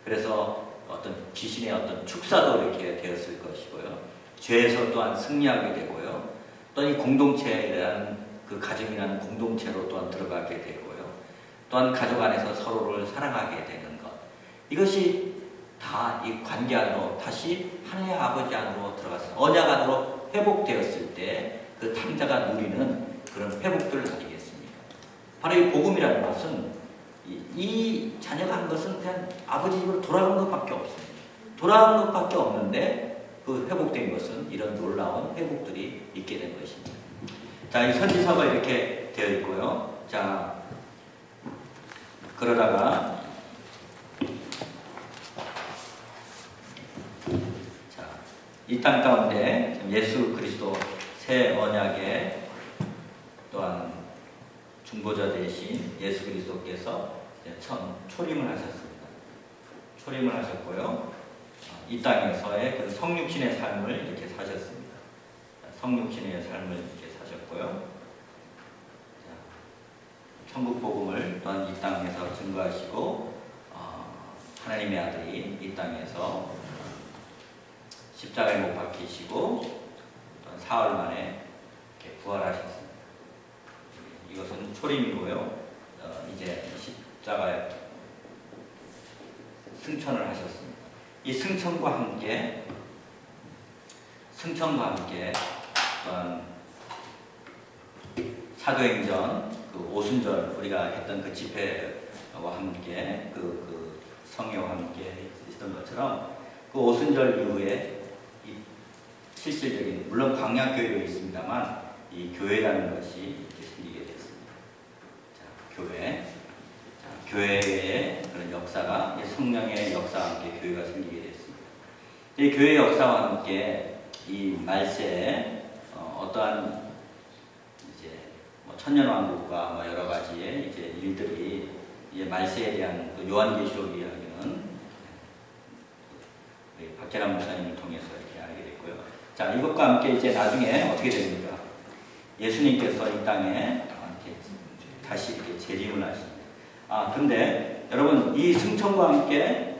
그래서 어떤 귀신의 어떤 축사도 이렇게 되었을 것이고요. 죄에서 또한 승리하게 되고요. 또 이 공동체라는 그 가정이라는 공동체로 또한 들어가게 되고요. 또한 가족 안에서 서로를 사랑하게 되는 것. 이것이 다 이 관계 안으로 다시 하나님의 아버지 안으로 들어갔어요. 언약 안으로 회복되었을 때 그 탕자가 누리는 그런 회복들을 가지겠습니까? 바로 이 복음이라는 것은 이 자녀가 한 것은 그냥 아버지 집으로 돌아간 것밖에 없습니다. 돌아간 것밖에 없는데 그 회복된 것은 이런 놀라운 회복들이 있게 된 것입니다. 자, 이 선지서가 이렇게 되어 있고요. 자, 그러다가 이 땅 가운데 예수 그리스도 새 언약의 또한 중보자 되신 예수 그리스도께서 처음 초림을 하셨습니다. 초림을 하셨고요. 이 땅에서의 그 성육신의 삶을 이렇게 사셨습니다. 성육신의 삶을 이렇게 사셨고요. 천국 복음을 또한 이 땅에서 증거하시고 하나님의 아들이 이 땅에서 십자가에 못 박히시고 사흘 만에 이렇게 부활하셨습니다. 이것은 초림이고요. 이제 십자가에 승천을 하셨습니다. 이 승천과 함께 또한 사도행전 그 오순절 우리가 했던 그 집회와 함께 그 성회와 함께 있었던 것처럼 그 오순절 이후에 이 실질적인 물론 광야교회도 있습니다만 이 교회라는 것이 이렇게 생기게 됐습니다. 교회의 그런 역사가 성령의 역사와 함께 교회가 생기게 됐습니다. 이 교회의 역사와 함께 이 말세에 어떠한 이제 천년왕국과 여러 가지의 이제 일들이 이제 말세에 대한 그 요한계시록 이야기는 박재남 목사님을 통해서 이렇게 알게 됐고요. 자, 이것과 함께 이제 나중에 어떻게 됩니까? 예수님께서 이 땅에 다시 이렇게 재림을 하십니다. 근데 여러분 이 승천과 함께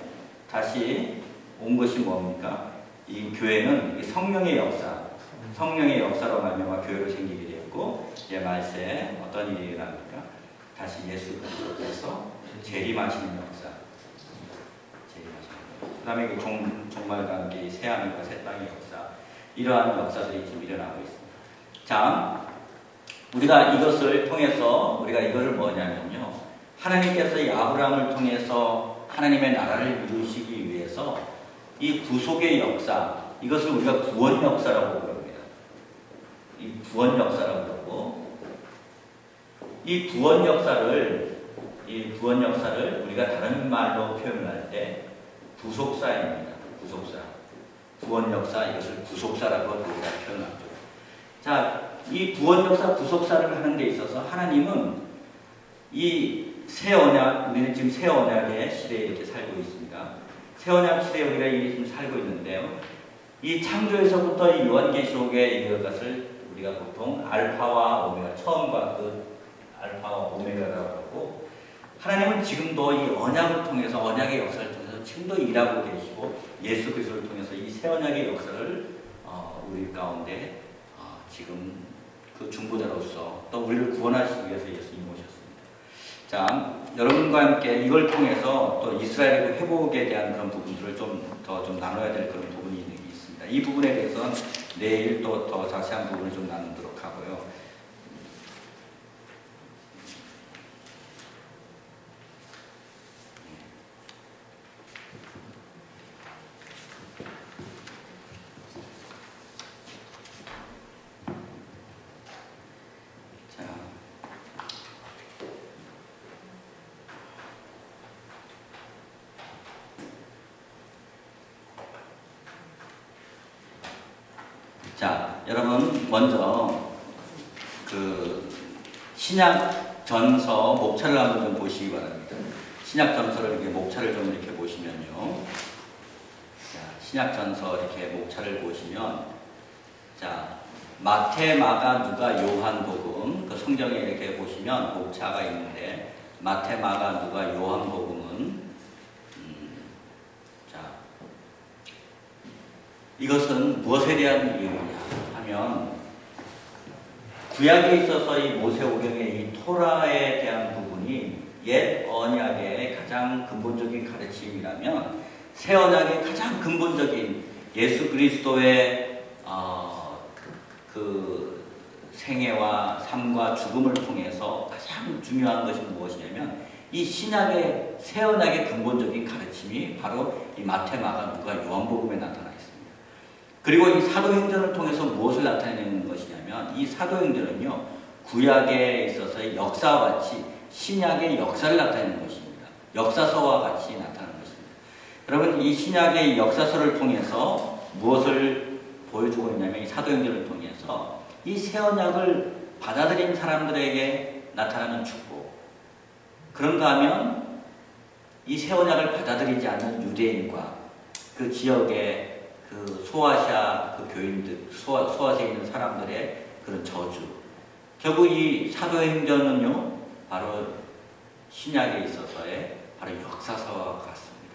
다시 온 것이 뭡니까? 이 교회는 이 성령의 역사로 말미암아 교회로 생기게 되었고, 이제 말세에 어떤 일이 일어납니까? 다시 예수 그리스도께서 재림하시는 역사. 그 다음에 종말과 함께 새 하늘과 새 땅의 역사, 이러한 역사들이 지금 일어나고 있습니다. 자, 우리가 이것을 통해서 우리가 이거를 뭐냐면요, 하나님께서 이 아브라함을 통해서 하나님의 나라를 이루시기 위해서 이 구속의 역사, 이것을 우리가 구원 역사라고 부릅니다. 이 구원 역사라고 그러고, 이 구원 역사를 우리가 다른 말로 표현할 때 구속사입니다. 구속사. 구원 역사, 이것을 구속사라고 우리가 표현하죠. 자, 이 구원 역사, 구속사를 하는 데 있어서 하나님은 이 새 언약, 우리는 지금 새 언약의 시대에 이렇게 살고 있습니다. 새 언약 시대에 우리가 지금 살고 있는데요. 이 창조에서부터 이 요한계시록에 이르는 것을 우리가 보통 알파와 오메가, 처음과 끝, 알파와 오메가라고 하고, 하나님은 지금도 이 언약을 통해서, 언약의 역사를 통해서 지금도 일하고 계시고, 예수 그리스도를 통해서 이 새 언약의 역사를 우리 가운데 지금 그 중보자로서 또 우리를 구원하시기 위해서 예수님 오셨습니다. 자, 여러분과 함께 이걸 통해서 또 이스라엘의 회복에 대한 그런 부분들을 좀 나눠야 될 그런 부분이 있습니다. 이 부분에 대해서는 내일 또 더 자세한 부분을 좀 나누도록 하고요. 자, 여러분 먼저 그 신약 전서 목차를 한번 좀 보시기 바랍니다. 신약 전서를 이렇게 목차를 좀 이렇게 보시면요. 자, 신약 전서 이렇게 목차를 보시면, 자, 마태, 마가, 누가, 요한복음, 그 성경에 이렇게 보시면 목차가 있는데, 마태, 마가, 누가, 요한복음은 이것은 무엇에 대한 이유냐 하면, 구약에 있어서 이 모세오경의 이 토라에 대한 부분이 옛 언약의 가장 근본적인 가르침이라면, 새 언약의 가장 근본적인 예수 그리스도의 그 생애와 삶과 죽음을 통해서 가장 중요한 것이 무엇이냐면, 이 신약의 새 언약의 근본적인 가르침이 바로 이 마태, 마가, 누가, 요한복음에 나타나 있습니다. 그리고 이 사도행전을 통해서 무엇을 나타내는 것이냐면, 이 사도행전은요, 구약에 있어서의 역사와 같이 신약의 역사를 나타내는 것입니다. 역사서와 같이 나타나는 것입니다. 여러분, 이 신약의 역사서를 통해서 무엇을 보여주고 있냐면, 이 사도행전을 통해서 이 새 언약을 받아들인 사람들에게 나타나는 축복. 그런가 하면 이 새 언약을 받아들이지 않는 유대인과 그 지역의 그 소아시아 그 교인들, 소아시아에 있는 사람들의 그런 저주. 결국 이 사도행전은요, 바로 신약에 있어서의 바로 역사서와 같습니다.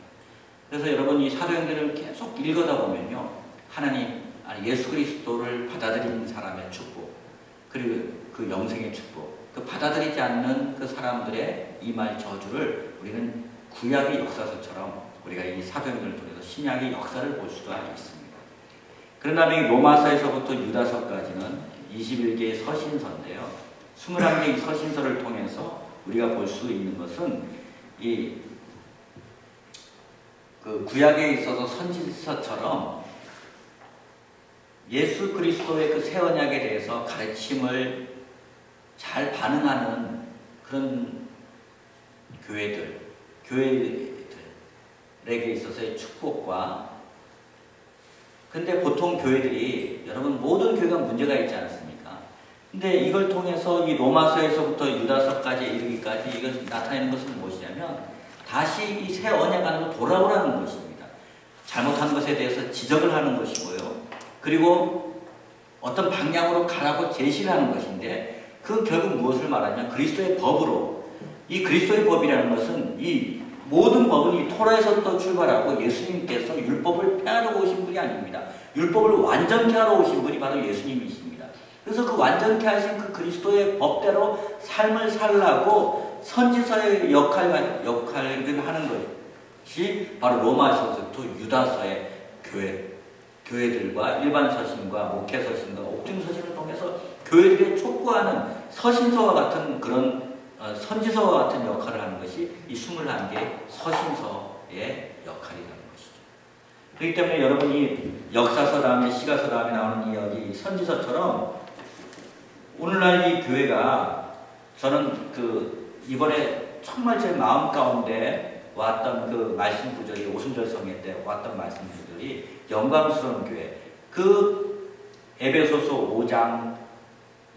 그래서 여러분, 이 사도행전을 계속 읽어다 보면요, 하나님, 아니 예수 그리스도를 받아들이는 사람의 축복, 그리고 그 영생의 축복, 그 받아들이지 않는 그 사람들의 이말 저주를 우리는 구약의 역사서처럼 우리가 이 사도행전을 통해서 신약의 역사를 볼 수가 있습니다. 그런 다음에 로마서에서부터 유다서까지는 21개의 서신서인데요. 21개의 서신서를 통해서 우리가 볼 수 있는 것은 이 그 구약에 있어서 선지서처럼 예수 그리스도의 그 새 언약에 대해서 가르침을 잘 반응하는 그런 교회들에게 있어서의 축복과, 근데 보통 교회들이, 여러분 모든 교회가 문제가 있지 않습니까? 근데 이걸 통해서 이 로마서에서부터 유다서까지 이르기까지 이것이 나타내는 것은 무엇이냐면, 다시 이 새 언약 안으로 돌아오라는 것입니다. 잘못한 것에 대해서 지적을 하는 것이고요. 그리고 어떤 방향으로 가라고 제시를 하는 것인데, 그 결국 무엇을 말하냐면 그리스도의 법으로, 이 그리스도의 법이라는 것은 이 모든 법은 이 토라에서부터 출발하고 예수님께서 율법을 폐하러 오신 분이 아닙니다. 율법을 완전케 하러 오신 분이 바로 예수님이십니다. 그래서 그 완전케 하신 그 그리스도의 법대로 삶을 살라고 선지서의 역할을 하는 것이 바로 로마서부터 유다서의 교회들과 일반 서신과 목회 서신과 옥중 서신을 통해서 교회들이 촉구하는 서신서와 같은 그런 선지서와 같은 역할을 하는 것이 이 21개 서신서의 역할이라는 것이죠. 그렇기 때문에 여러분이 역사서 다음에 시가서 다음에 나오는 이 여기 선지서처럼 오늘날 이 교회가 저는 이번에 정말 제 마음 가운데 왔던 그 말씀 구절이 오순절 성회 때 왔던 말씀 구절이 영광스러운 교회, 그 에베소서 5장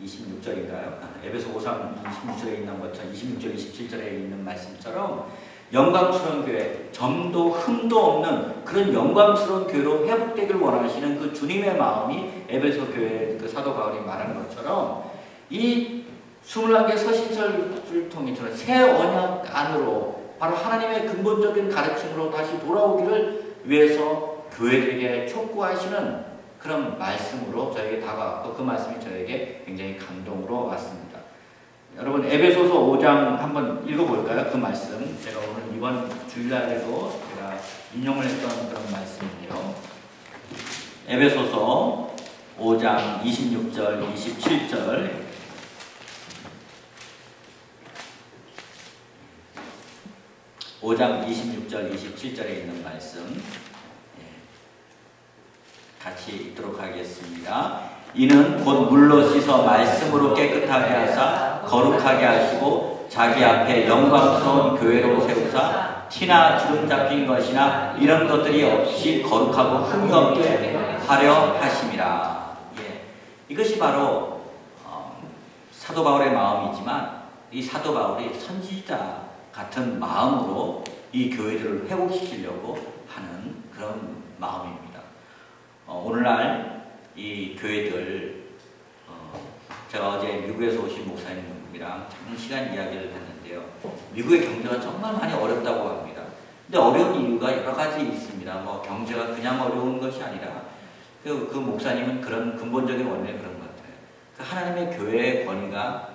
26절인가요? 에베소 5장 26절에 있는 것처럼 26절 27절에 있는 말씀처럼 영광스러운 교회, 점도 흠도 없는 그런 영광스러운 교회로 회복되기를 원하시는 그 주님의 마음이 에베소 교회 그 사도 바울이 말하는 것처럼 이 21개 서신서를 통해 새 언약 안으로 바로 하나님의 근본적인 가르침으로 다시 돌아오기를 위해서 교회들에게 촉구하시는 그런 말씀으로 저에게 다가왔고 그 말씀이 저에게 굉장히 감동으로 왔습니다. 여러분 에베소서 5장 한번 읽어볼까요? 그 말씀 제가 오늘 이번 주일날에도 제가 인용을 했던 그런 말씀이에요. 에베소서 5장 26절 27절 5장 26절 27절에 있는 말씀 같이 읽도록 하겠습니다. 이는 곧 물로 씻어 말씀으로 깨끗하게 하사 거룩하게 하시고 자기 앞에 영광스러운 교회로 세우사 티나 주름 잡힌 것이나 이런 것들이 없이 거룩하고 흠이 없게 하려 하심이라. 이것이 바로 사도 바울의 마음이지만 이 사도 바울이 선지자 같은 마음으로 이 교회들을 회복시키려고 하는 그런 마음입니다. 오늘날 이 교회들 제가 어제 미국에서 오신 목사님이랑 장시간 이야기를 했는데요. 미국의 경제가 정말 많이 어렵다고 합니다. 근데 어려운 이유가 여러 가지 있습니다. 경제가 그냥 어려운 것이 아니라 그 목사님은 그런 근본적인 원인이 그런 것 같아요. 하나님의 교회의 권위가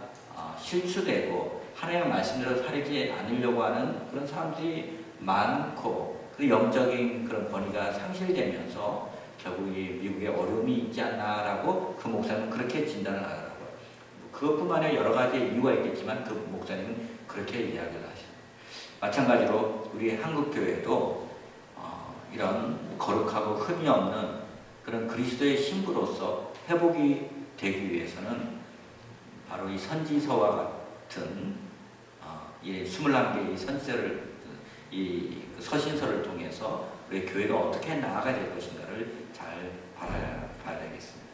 실추되고 하나님의 말씀대로 살지 않으려고 하는 그런 사람들이 많고 그 영적인 그런 권위가 상실되면서 결국 이 미국에 어려움이 있지 않나라고 그 목사님은 그렇게 진단을 하더라고요. 그것뿐만 아니라 여러 가지 이유가 있겠지만 그 목사님은 그렇게 이야기를 하십니다. 마찬가지로 우리 한국교회도 이런 거룩하고 흠이 없는 그런 그리스도의 신부로서 회복이 되기 위해서는 바로 이 선지서와 같은 이 21개의 선지서를 이 서신서를 통해서 우리 교회가 어떻게 나아가야 될 것인가를 잘 봐야 되겠습니다.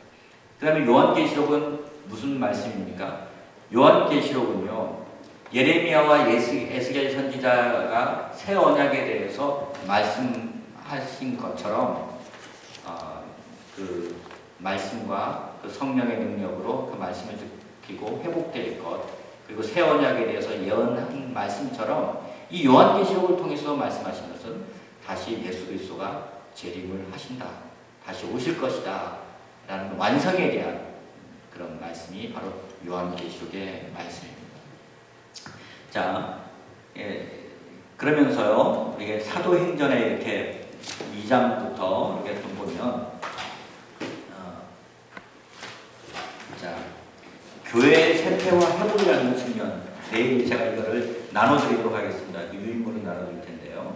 그 다음에 요한계시록은 무슨 말씀입니까? 요한계시록은요 예레미야와 에스겔 선지자가 새 언약에 대해서 말씀하신 것처럼 그 말씀과 그 성령의 능력으로 그 말씀을 지키고 회복될 것 그리고 새 언약에 대해서 예언한 말씀처럼 이 요한계시록을 통해서 말씀하신 것은 다시 예수 그리스도가 재림을 하신다. 다시 오실 것이다. 라는 완성에 대한 그런 말씀이 바로 요한계시록의 말씀입니다. 자, 그러면서요, 우리가 사도행전에 이렇게 2장부터 이렇게 좀 보면, 자, 교회의 세태와 회복이라는 측면, 내일 제가 이거를 나눠드리도록 하겠습니다. 유인물을 나눠드릴 텐데요.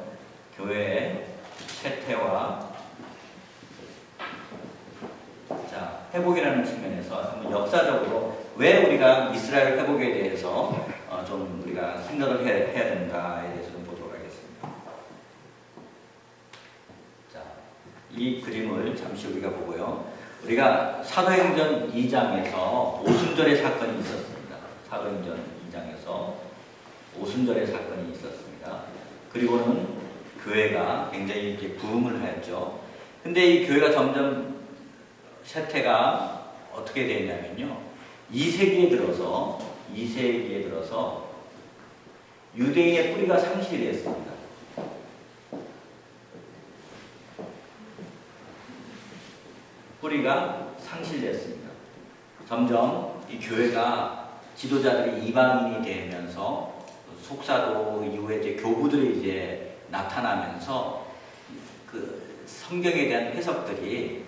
교회의 세태와 회복이라는 측면에서 한번 역사적으로 왜 우리가 이스라엘 회복에 대해서 좀 우리가 생각을 해야 되는가에 대해서 좀 보도록 하겠습니다. 자, 이 그림을 잠시 우리가 보고요. 우리가 사도행전 2장에서 오순절의 사건이 있었습니다. 사도행전 2장에서 오순절의 사건이 있었습니다. 그리고는 교회가 굉장히 이렇게 부흥을 하였죠. 근데 이 교회가 점점 세태가 어떻게 되냐면요. 2세기에 들어서 유대인의 뿌리가 상실이 됐습니다. 뿌리가 상실됐습니다. 점점 이 교회가 지도자들이 이방인이 되면서 속사도 이후에 이제 교부들이 이제 나타나면서 그 성경에 대한 해석들이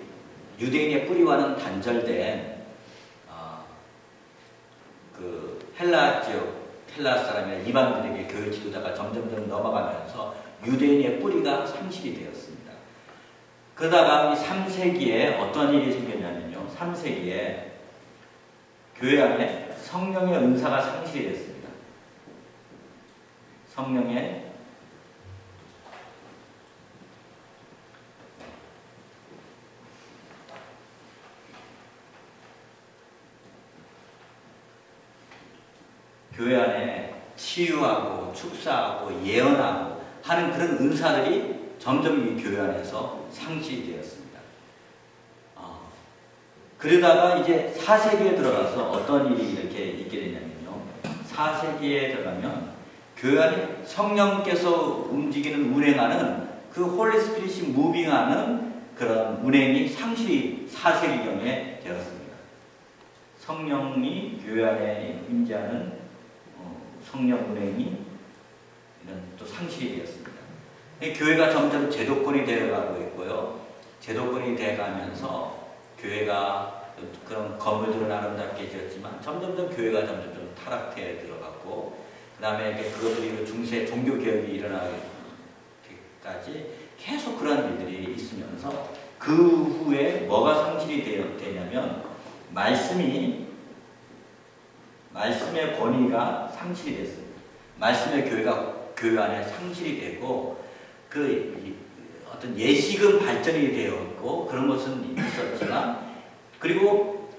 유대인의 뿌리와는 단절된 그 헬라 지역 헬라 사람이나 이방인들에게 교회 지도자가 점점점 넘어가면서 유대인의 뿌리가 상실이 되었습니다. 그러다가 3세기에 어떤 일이 생겼냐면요. 3세기에 교회 안에 성령의 은사가 상실이 됐습니다. 성령의 교회 안에 치유하고 축사하고 예언하고 하는 그런 은사들이 점점 이 교회 안에서 상실이 되었습니다. 그러다가 이제 4세기에 들어가서 어떤 일이 이렇게 있게 되냐면요. 4세기에 들어가면 교회 안에 성령께서 움직이는 운행하는 그 홀리 스피릿이 무빙하는 그런 운행이 상실이 4세기경에 되었습니다. 성령이 교회 안에 임재하는 성령 운행이 이런 또 상실이 되었습니다. 교회가 점점 제도권이 되어가고 있고요. 제도권이 되어가면서 교회가 그런 건물들은 아름답게 지었지만 점점점 교회가 점점점 타락해 들어갔고 그 다음에 그것들이 중세 종교개혁이 일어나기까지 계속 그런 일들이 있으면서 그 후에 뭐가 상실이 되냐면 말씀의 권위가 상실이 됐습니다. 말씀의 교회가 교회 안에 상실이 되고 어떤 예식은 발전이 되었고 그런 것은 있었지만 그리고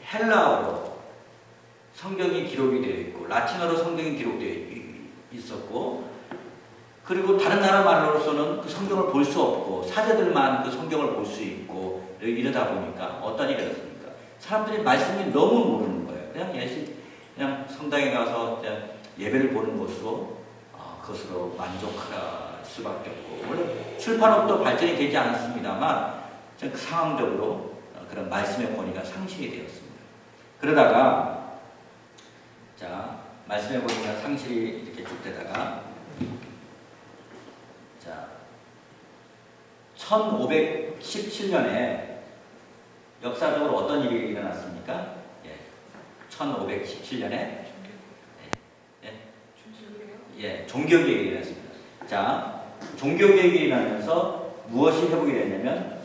헬라어로 성경이 기록이 되어 있고 라틴어로 성경이 기록되어 있었고 그리고 다른 나라 말로서는 그 성경을 볼 수 없고 사제들만 그 성경을 볼 수 있고 이러다 보니까 어떤 일이 됐습니까? 사람들이 말씀이 너무 모르는 거예요. 그냥 성당에 가서 그냥 예배를 보는 것으로 그것으로 만족할 수밖에 없고 물론 출판업도 발전이 되지 않았습니다만 그 상황적으로 그런 말씀의 권위가 상실이 되었습니다. 그러다가 말씀의 권위가 상실이 이렇게 쭉 되다가 1517년에 역사적으로 어떤 일이 일어났습니까? 1517년에 종교개혁이 일어났습니다. 종교개혁이 일어나면서 무엇이 회복이 됐냐면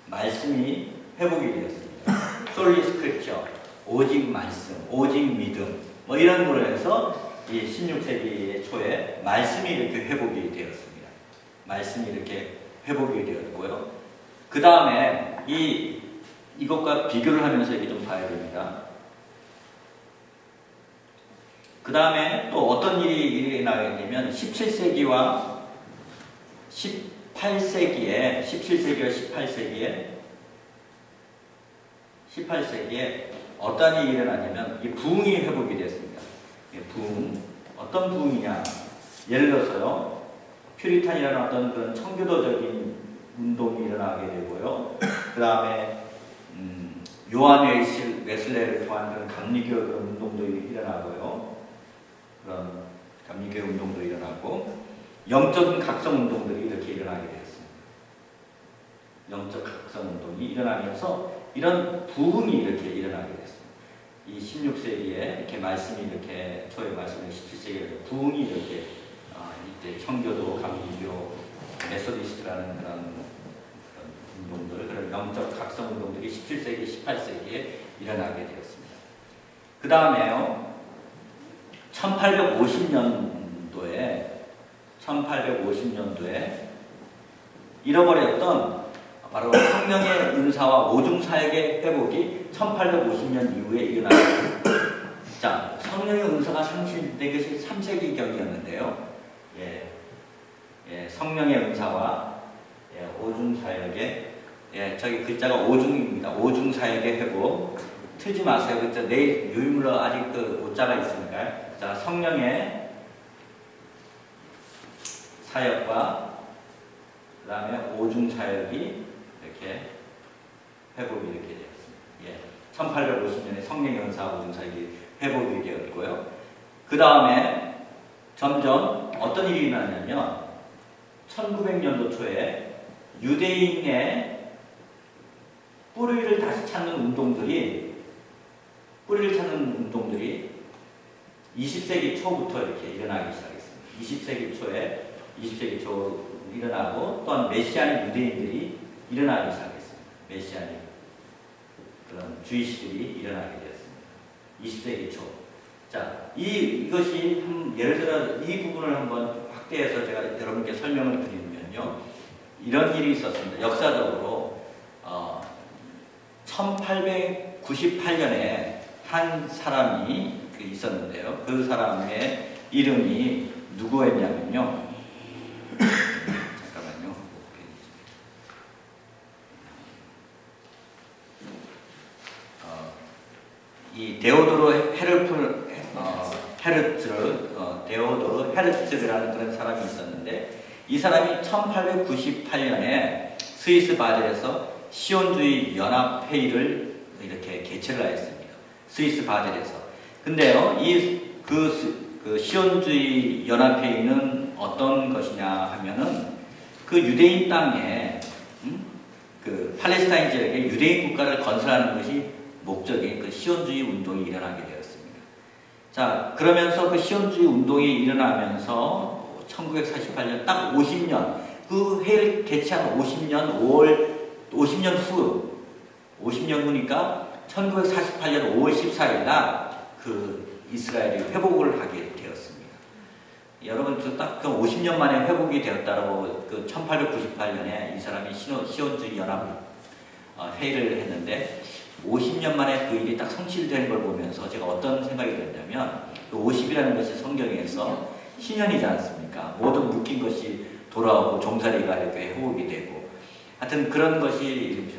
말씀이 회복이 되었습니다. 솔리 스크립처, 오직 말씀, 오직 믿음 뭐 이런 거로 해서 이 16세기 초에 말씀이 이렇게 회복이 되었습니다. 말씀이 이렇게 회복이 되었고요. 그 다음에 이것과 비교를 하면서 이렇게 좀 봐야 됩니다. 그 다음에 또 어떤 일이 일어나겠냐면 17세기와 18세기에 18세기에 어떤 일이 일어나냐면 이 부흥이 회복이 됐습니다. 부흥 어떤 부흥이냐? 예를 들어서요 퓨리탄이라는 어떤 그런 청교도적인 운동이 일어나게 되고요. 그 다음에 요한 웨슬레를 통한 그런 감리교 운동도 일어나고요. 그런 감리교 운동도 일어나고 영적인 각성 운동들이 이렇게 일어나게 되었습니다. 영적 각성 운동이 일어나면서 이런 부흥이 이렇게 일어나게 됐습니다. 이 16세기에 이렇게 말씀이 이렇게 초에 말씀이 17세기에 부흥이 이렇게 이때 청교도, 감리교, 메소디스트라는 그런 운동들, 그런 영적 각성 운동들이 17세기, 18세기에 일어나게 되었습니다. 그 다음에요, 1850년도에 잃어버렸던 바로 성령의 은사와 오중사역의 회복이 1850년 이후에 일어났습니다. 성령의 은사가 상실된 것이 3세기경이었는데요. 성령의 은사와 오중사역의 저기 글자가 오중입니다. 오중사역의 회복. 틀지 마세요. 그죠? 내일 유인물로 아직 그 오자가 있으니까요. 성령의 사역과 그 다음에 오중사역이 이렇게 회복이 이렇게 되었습니다. 예, 1850년에 성령연사 오중사역이 회복이 되었고요. 그 다음에 점점 어떤 일이 일어나냐면 1900년도 초에 유대인의 뿌리를 다시 찾는 운동들이 20세기 초부터 이렇게 일어나기 시작했습니다. 20세기 초 일어나고 또한 메시아닉 유대인들이 일어나기 시작했습니다. 메시아닉 그런 주이시들이 일어나게 되었습니다. 20세기 초. 자, 이것이 예를 들어 이 부분을 한번 확대해서 제가 여러분께 설명을 드리면요, 이런 일이 있었습니다. 역사적으로 1898년에 한 사람이 있었는데요. 그 사람의 이름이 누구였냐면요. 잠깐만요. 이 데오도로 데오도로 헤르츠라는 그런 사람이 있었는데, 이 사람이 1898년에 스위스 바젤에서 시온주의 연합회의를 이렇게 개최를 하였습니다. 스위스 바젤에서. 근데요, 그 시온주의 연합회의는 어떤 것이냐 하면은 그 유대인 땅에 그 팔레스타인 지역에 유대인 국가를 건설하는 것이 목적인 그 시온주의 운동이 일어나게 되었습니다. 자, 그러면서 그 시온주의 운동이 일어나면서 1948년 딱 50년, 그 회의를 개최한 50년 후니까 1948년 5월 14일 날 그 이스라엘이 회복을 하게 되었습니다. 여러분, 딱 그 50년 만에 회복이 되었다고 그 1898년에 이 사람이 시온주의 연합 회의를 했는데, 50년 만에 그 일이 딱 성실된 걸 보면서 제가 어떤 생각이 들었냐면, 그 50이라는 것이 성경에서 신년이지 않습니까? 모든 묶인 것이 돌아오고 종살이가 이렇게 회복이 되고, 하여튼 그런 것이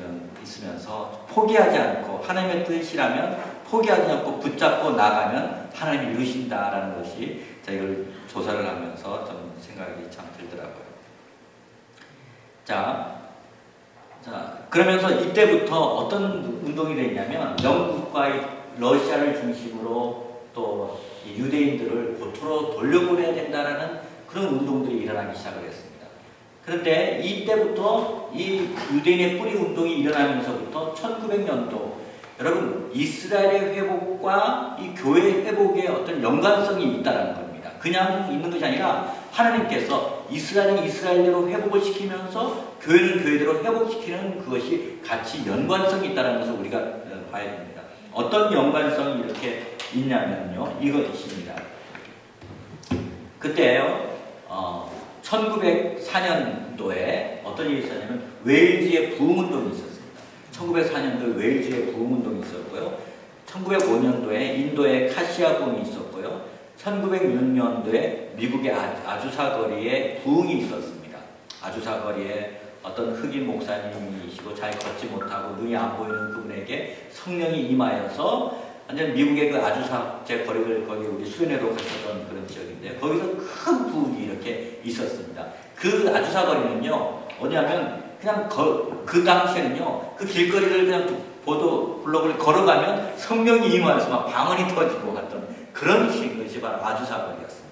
있으면서 포기하지 않고, 하나님의 뜻이라면 포기하지 않고 붙잡고 나가면 하나님이 이루신다라는 것이 저희를 조사를 하면서 좀 생각이 참 들더라고요. 자, 그러면서 이때부터 어떤 운동이 됐냐면, 영국과 러시아를 중심으로 또 유대인들을 고토로 돌려보내야 된다라는 그런 운동들이 일어나기 시작을 했습니다. 그런데 이때부터 이 유대인의 뿌리 운동이 일어나면서부터 1900년도, 여러분, 이스라엘의 회복과 이 교회의 회복에 어떤 연관성이 있다는 겁니다. 그냥 있는 것이 아니라 하나님께서 이스라엘은 이스라엘대로 회복을 시키면서 교회는 교회대로 회복시키는 그것이 같이 연관성이 있다는 것을 우리가 봐야 됩니다. 어떤 연관성이 이렇게 있냐면요, 이것입니다. 그때요, 1904년도에 어떤 일이 있었냐면 웨일즈의 부흥운동이 있었습니다. 1904년도에 웨일즈의 부흥운동이 있었고요. 1905년도에 인도의 카시아 부흥이 있었고요. 1906년도에 미국의 아주사 거리에 부흥이 있었습니다. 아주사 거리에 어떤 흑인 목사님이시고 잘 걷지 못하고 눈이 안 보이는 그분에게 성령이 임하여서 완전 미국의 그 아주사 제 거리를 거기 우리 수련회로 갔었던 그런 지역인데, 거기서 큰 부흥이 이렇게 있었습니다. 그 아주사 거리는요, 뭐냐면 그냥 그 당시에는요, 그 길거리를 그냥 블록을 걸어가면 성령이 임하여서 막 방언이 터지고 갔던 그런 것이 바로 아주사 거리였습니다.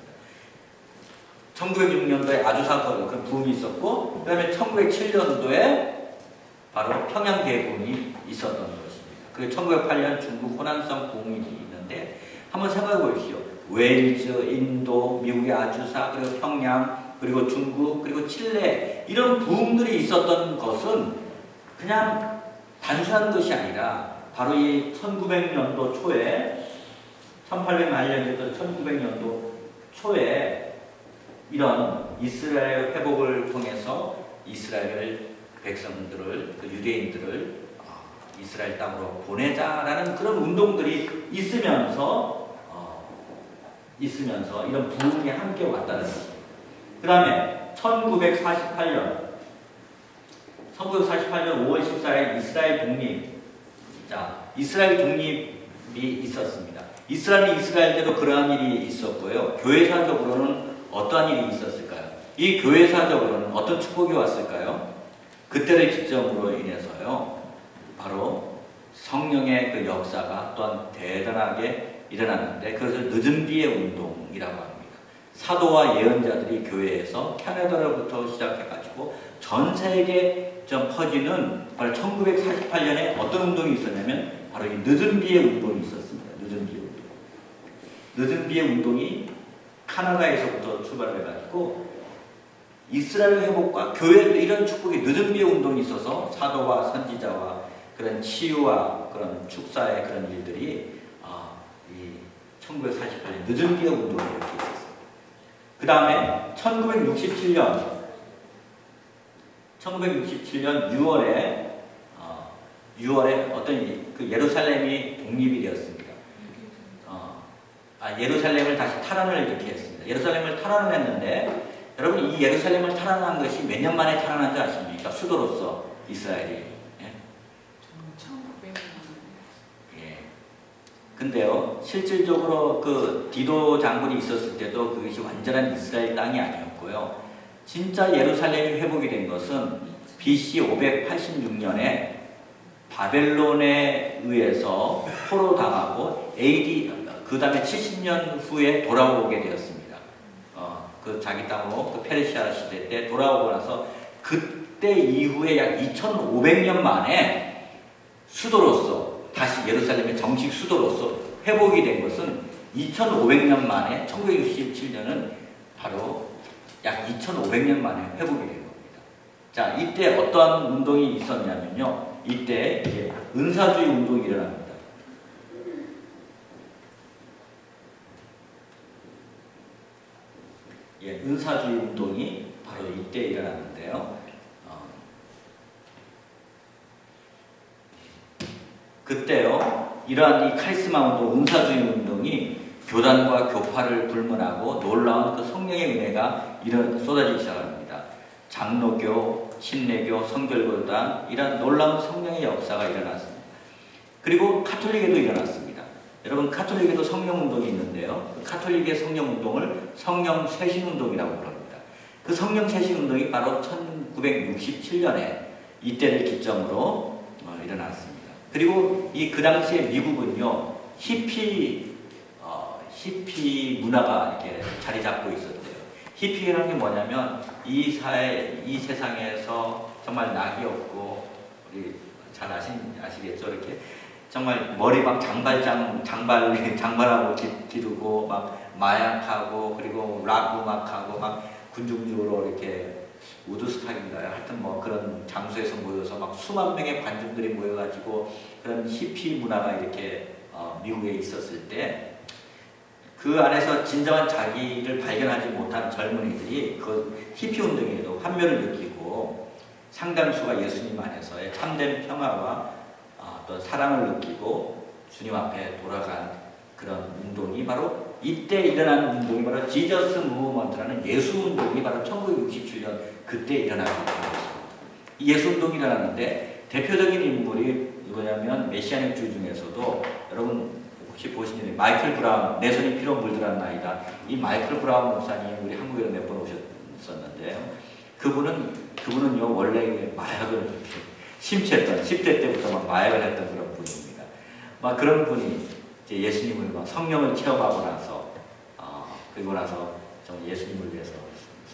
1906년도에 아주사 거리 그 부흥이 있었고, 그 다음에 1907년도에 바로 평양 대부흥이 있었던 것입니다. 그리고 1908년 중국 호난성 부흥이 있는데, 한번 생각해 보십시오. 웨일즈, 인도, 미국의 아주사, 그리고 평양, 그리고 중국, 그리고 칠레, 이런 부흥들이 있었던 것은 그냥 단순한 것이 아니라 바로 이 1900년도 초에, 1800년부터 1900년도 초에 이런 이스라엘 회복을 통해서 이스라엘 백성들을, 그 유대인들을 이스라엘 땅으로 보내자라는 그런 운동들이 있으면서 이런 부흥이 함께 왔다는 것입니다. 그 다음에 1948년 5월 14일 이스라엘 독립, 이스라엘 독립이 있었습니다. 이스라엘이 이스라엘대로 그러한 일이 있었고요. 교회사적으로는 어떠한 일이 있었을까요? 이 교회사적으로는 어떤 축복이 왔을까요? 그때를 기점으로 인해서요, 바로 성령의 그 역사가 또한 대단하게 일어났는데, 그것을 늦은 비의 운동이라고 합니다. 사도와 예언자들이 교회에서 캐나다로부터 시작해가지고 전 세계에 좀 퍼지는, 바로 1948년에 어떤 운동이 있었냐면 바로 이 늦은 비의 운동이 있었습니다. 늦은 비의 운동. 늦은 비의 운동이 카나다에서부터 출발해가지고 이스라엘 회복과 교회도 이런 축복이, 늦은 비의 운동이 있어서 사도와 선지자와 그런 치유와 그런 축사의 그런 일들이 이 1948년 늦은 비의 운동이 이렇게 있었어요. 그 다음에 1967년 6월에 어떤 그 예루살렘이 독립이 되었습니다. 예루살렘을 다시 탈환을 이렇게 했습니다. 예루살렘을 탈환을 했는데, 여러분 이 예루살렘을 탈환한 것이 몇 년 만에 탈환한 줄 아십니까? 수도로서 이스라엘이. 예? 1900년. 예. 근데요, 실질적으로 그 디도 장군이 있었을 때도 그것이 완전한 이스라엘 땅이 아니었고요. 진짜 예루살렘이 회복이 된 것은 BC 586년에 바벨론에 의해서 포로당하고 AD 그 다음에 70년 후에 돌아오게 되었습니다. 그 자기 땅으로 그 페르시아 시대 때 돌아오고 나서 그때 이후에 약 2500년 만에 수도로서 다시 예루살렘의 정식 수도로서 회복이 된 것은 2500년 만에 1967년은 바로 약 2500년 만에 회복이 된 겁니다. 자, 이때 어떠한 운동이 있었냐면요. 이때 이제 은사주의 운동이 일어납니다. 예, 은사주의 운동이 바로 이때 일어났는데요. 그때요, 이러한 이 카리스마 운동, 은사주의 운동이 교단과 교파를 불문하고 놀라운 그 성령의 은혜가 쏟아지기 시작합니다. 장로교, 침례교, 성결교단, 이런 놀라운 성령의 역사가 일어났습니다. 그리고 카톨릭에도 일어났습니다. 여러분, 카톨릭에도 성령운동이 있는데요. 그 카톨릭의 성령운동을 성령쇄신운동이라고 부릅니다. 그 성령쇄신운동이 바로 1967년에 이때를 기점으로 일어났습니다. 그리고 그 당시에 미국은요, 히피 문화가 이렇게 자리 잡고 있었대요. 히피라는 게 뭐냐면, 이 세상에서 정말 낙이 없고, 우리 잘 아시겠죠? 이렇게 정말 머리 막 장발하고 기르고 막 마약하고 그리고 락 음악하고 막 군중적으로 이렇게 우드스탁인가요? 하여튼 뭐 그런 장소에서 모여서 막 수만 명의 관중들이 모여가지고 그런 히피 문화가 이렇게 미국에 있었을 때, 그 안에서 진정한 자기를 발견하지 못한 젊은이들이 그 히피 운동에도 환멸을 느끼고 상당수가 예수님 안에서의 참된 평화와 또 사랑을 느끼고 주님 앞에 돌아간 그런 운동이 바로 이때 일어난 운동이 바로 지저스 무브먼트라는 예수 운동이 바로 1967년 그때 일어나게 된 것입니다. 이 예수 운동이 일어났는데 대표적인 인물이 누구냐면 메시아닉 주 중에서도 여러분 혹시 보신 일이 마이클 브라운, 내 손이 피로 물들한 나이다. 이 마이클 브라운 목사님 우리 한국에 몇 번 오셨었는데요. 그분은요 원래 마약을 심취했던 10대 때부터 막 마약을 했던 그런 분입니다. 막 그런 분이 이제 예수님을 막 성령을 체험하고 나서 그리고 나서 좀 예수님을 위해서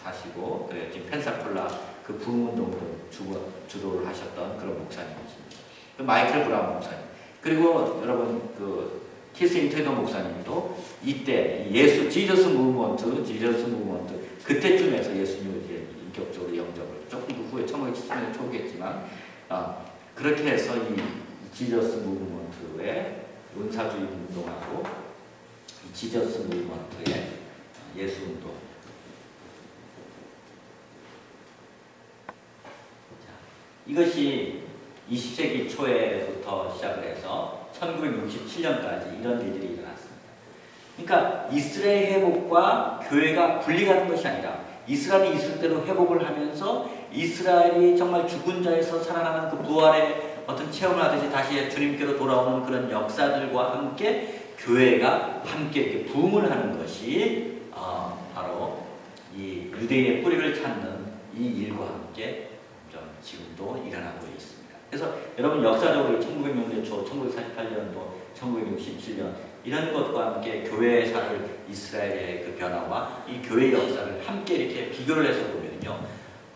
사시고 그래 지금 펜사콜라 그 부흥운동도 주도를 하셨던 그런 목사님이십니다. 그 마이클 브라운 목사님. 그리고 여러분 그 키스인 테더 목사님도 이때 지저스 무브먼트 그때쯤에서 예수님을 이제 인격적으로 영접을 조금 후에 1970년대 초기겠지만 그렇게 해서 이 지저스 무브먼트의 은사주의 운동하고 이 지저스 무브먼트의 예수 운동. 자, 이것이 20세기 초에부터 시작을 해서 1967년까지 이런 일들이 일어났습니다. 그러니까 이스라엘 회복과 교회가 분리가는 것이 아니라 이스라엘이 있을 대로 회복을 하면서 이스라엘이 정말 죽은 자에서 살아나는 그 부활의 어떤 체험을 하듯이 다시 주님께로 돌아오는 그런 역사들과 함께 교회가 함께 이렇게 부흥을 하는 것이 바로 이 유대인의 뿌리를 찾는 이 일과 함께 좀 지금도 일어나고 있습니다. 그래서 여러분 역사적으로 1900년대 초, 1948년도, 1967년 이런 것과 함께 교회사를 이스라엘의 그 변화와 이 교회 역사를 함께 이렇게 비교를 해서 보면요,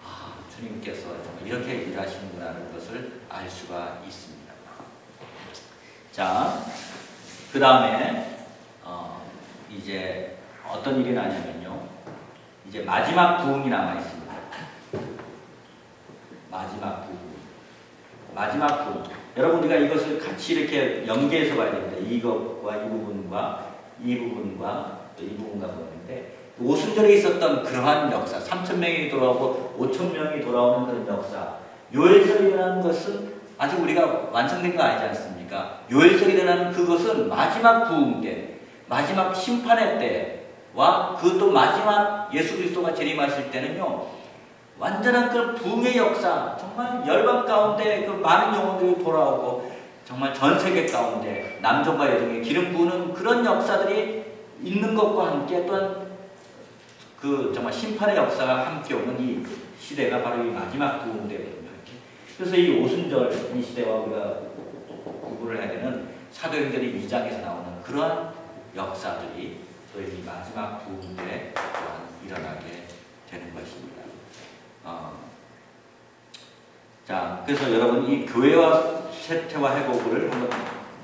아, 주님께서 정말 이렇게 일하시는구나라는 것을 알 수가 있습니다. 자, 그 다음에 이제 어떤 일이 나냐면요, 이제 마지막 부흥이 남아 있습니다. 마지막 부흥. 마지막 부흥. 여러분 우리가 이것을 같이 이렇게 연계해서 봐야 됩니다. 이것과 이 부분과 이 부분과 또 이 부분과 보는데 오순절에 있었던 그러한 역사, 3,000명이 돌아오고 5,000명이 돌아오는 그런 역사, 요엘설이라는 것은 아직 우리가 완성된 거 아니지 않습니까? 요엘설이라는 그것은 마지막 부흥 때, 마지막 심판의 때와 그 또 마지막 예수 그리스도가 재림하실 때는요, 완전한 그 부흥의 역사, 정말 열방 가운데 그 많은 영혼들이 돌아오고 정말 전 세계 가운데 남종과 여종의 기름 부으는 그런 역사들이 있는 것과 함께 또한 그 정말 심판의 역사가 함께 오는 이 시대가 바로 이 마지막 부흥 때거든요. 그래서 이 오순절 이 시대와 우리가 구분을 해야 되는 사도행전의 2장에서 나오는 그러한 역사들이 또 이 마지막 부흥 때 또한 일어나게 되는 것입니다. 자, 그래서 여러분 이 교회와 쇠퇴와 회복을 한번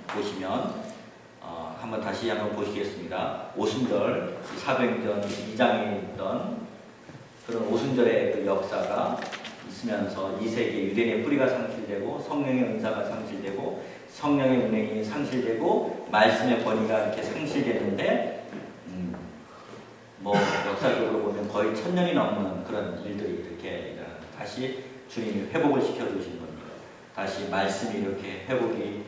보시면 한번 다시 한번 보시겠습니다. 오순절 사도행전 2장에 있던 그런 오순절의 그 역사가 있으면서 2세기 유대인의 뿌리가 상실되고 성령의 은사가 상실되고 성령의 운행이 상실되고 말씀의 권위가 이렇게 상실되는데 뭐 역사적으로 보면 거의 1000년이 넘는 그런 일들이 이렇게 다시 주님이 회복을 시켜주신 겁니다. 다시 말씀이 이렇게 회복이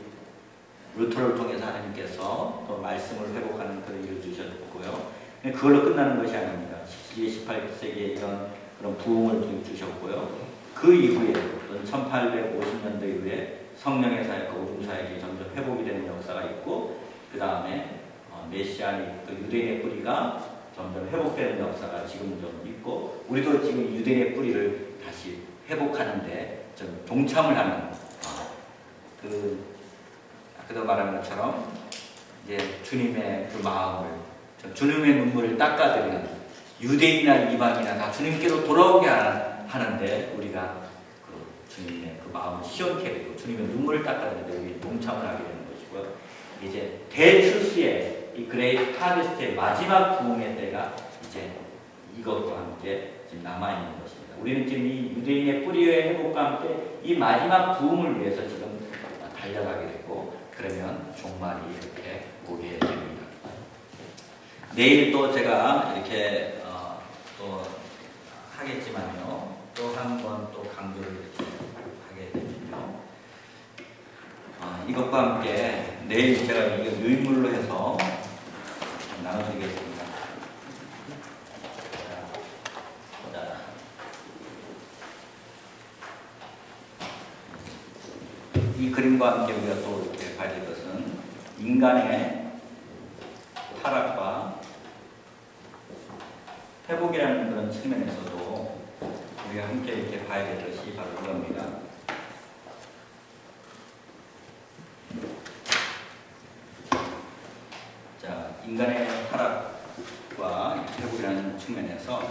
루터를 통해서 하나님께서 또 말씀을 회복하는 그런 일을 주셨고요. 그걸로 끝나는 것이 아닙니다. 17세, 18세기에 이런 그런 부흥을 주셨고요. 그 이후에 1850년도 이후에 성령의 사역과 오줌 사역이 점점 회복이 되는 역사가 있고, 그 다음에 메시아닉 그 유대인의 뿌리가 점점 회복되는 역사가 지금 좀 있고, 우리도 지금 유대인의 뿌리를 다시 회복하는데 좀 동참을 하는 아까도 말한 것처럼 이제 주님의 그 마음을, 주님의 눈물을 닦아드리는 유대인이나 이방이나 다 주님께로 돌아오게 하는데 우리가 그 주님의 그 마음을 시원케 되고 주님의 눈물을 닦아드리는데 우리 동참을 하게 되는 것이고요. 이제 대출수의 이 그레이트 하베스트의 마지막 부흥의 때가 이제 이것과 함께 지금 남아있는 것입니다. 우리는 지금 이 유대인의 뿌리의 회복과 함께 이 마지막 부흥을 위해서 지금 달려가게 되고, 그러면 종말이 이렇게 오게 됩니다. 내일 또 제가 이렇게 또 하겠지만요, 또 한 번 또 강조를 이렇게 하게 되면요, 이것과 함께 내일 제가 이거 유인물로 해서 나눠드리겠습니다. 이 그림과 함께 우리가 또 이렇게 봐야 될 것은 인간의 타락과 회복이라는 그런 측면에서도 우리가 함께 이렇게 봐야 될 것이 바로 그겁니다. 자, 인간의 타락과 회복이라는 측면에서,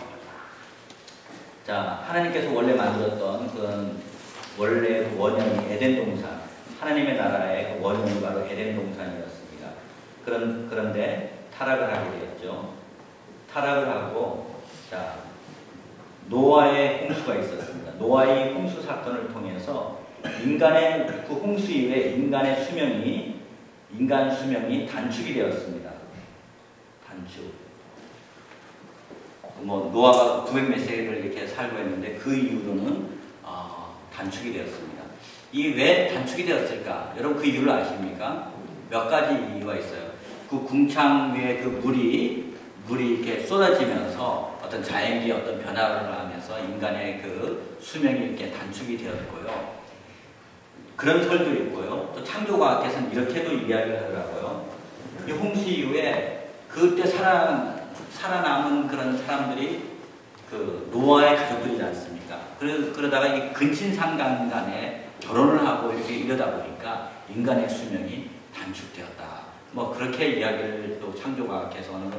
자, 하나님께서 원래 만들었던 그런 원래 원형이 에덴 동산, 하나님의 나라의 그 원형이 바로 에덴 동산이었습니다. 그런데 타락을 하게 되었죠. 타락을 하고, 자, 노아의 홍수가 있었습니다. 노아의 홍수 사건을 통해서 인간의 그 홍수 이후에 인간 수명이 단축이 되었습니다. 단축. 뭐 노아가 900몇 세를 이렇게 살고 했는데 그 이후로는 단축이 되었습니다. 이 왜 단축이 되었을까? 여러분 그 이유를 아십니까? 몇 가지 이유가 있어요. 그 궁창 위에 그 물이 이렇게 쏟아지면서 어떤 자연계의 어떤 변화를 하면서 인간의 그 수명이 이렇게 단축이 되었고요. 그런 설도 있고요. 또 창조과학에서는 이렇게도 이야기를 하더라고요. 이 홍수 이후에 그때 살아남은 그런 사람들이 그 노아의 가족들이지 않습니까? 그러다가 이 근친상간 간에 결혼을 하고 이렇게 이러다 보니까 인간의 수명이 단축되었다. 뭐 그렇게 이야기를 또 창조과학에서 어느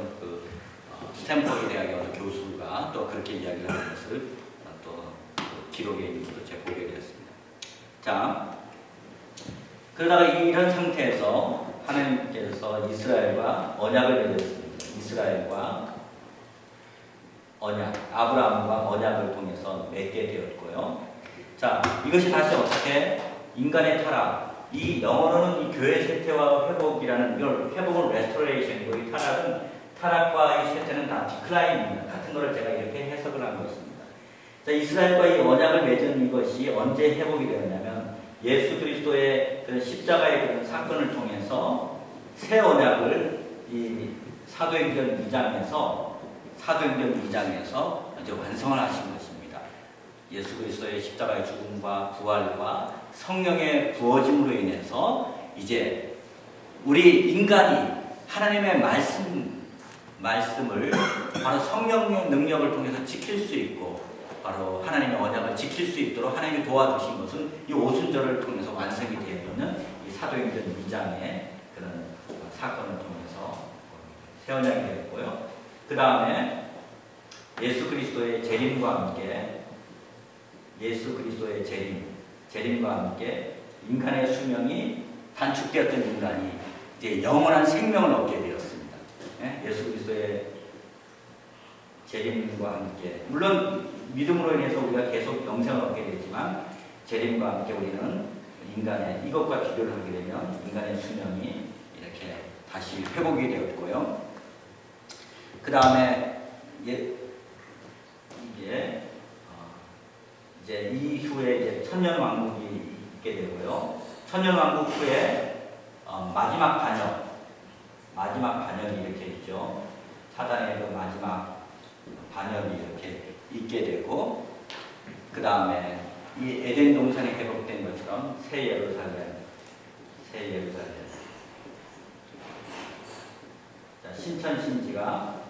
스탠퍼드 대학의 어느 교수가 또 그렇게 이야기를 하는 것을 또 기록에 있는 것도 제가 보게 되었습니다. 자, 그러다가 이런 상태에서 하나님께서 이스라엘과 언약을 맺었습니다. 이스라엘과 언약, 아브라함과 언약을 통해서 맺게 되었고요. 자, 이것이 다시 어떻게 인간의 타락, 이 영어로는 이 교회 쇠퇴와 회복이라는 이걸 회복은 레스토레이션이고 이 타락과 이 쇠퇴는 다 디클라인입니다. 같은 것을 제가 이렇게 해석을 한 것입니다. 자, 이스라엘과 이 언약을 맺은 이것이 언제 회복이 되었냐면 예수 그리스도의 그 십자가의 그런 사건을 통해서 새 언약을 이 사도행전 2장에서 이제 완성을 하신 것입니다. 예수 그리스도의 십자가의 죽음과 부활과 성령의 부어짐으로 인해서 이제 우리 인간이 하나님의 말씀을 바로 성령의 능력을 통해서 지킬 수 있고 바로 하나님의 언약을 지킬 수 있도록 하나님이 도와주신 것은 이 오순절을 통해서 완성이 되어 있는 이 사도행전 2장의 그런 사건을 통해서 새 언약이 되었고요. 그 다음에 예수 그리스도의 재림과 함께 재림과 함께 인간의 수명이 단축되었던 인간이 이제 영원한 생명을 얻게 되었습니다. 예수 그리스도의 재림과 함께 물론 믿음으로 인해서 우리가 계속 영생을 얻게 되지만 재림과 함께 우리는 인간의 이것과 비교를 하게 되면 인간의 수명이 이렇게 다시 회복이 되었고요. 그 다음에 이제 이후에 이제 천년 왕국이 있게 되고요. 천년 왕국 후에 마지막 반역이 이렇게 있죠. 사단의 그 마지막 반역이 이렇게 있게 되고, 그 다음에 이 에덴 동산이 회복된 것처럼 새 예루살렘. 자, 신천신지가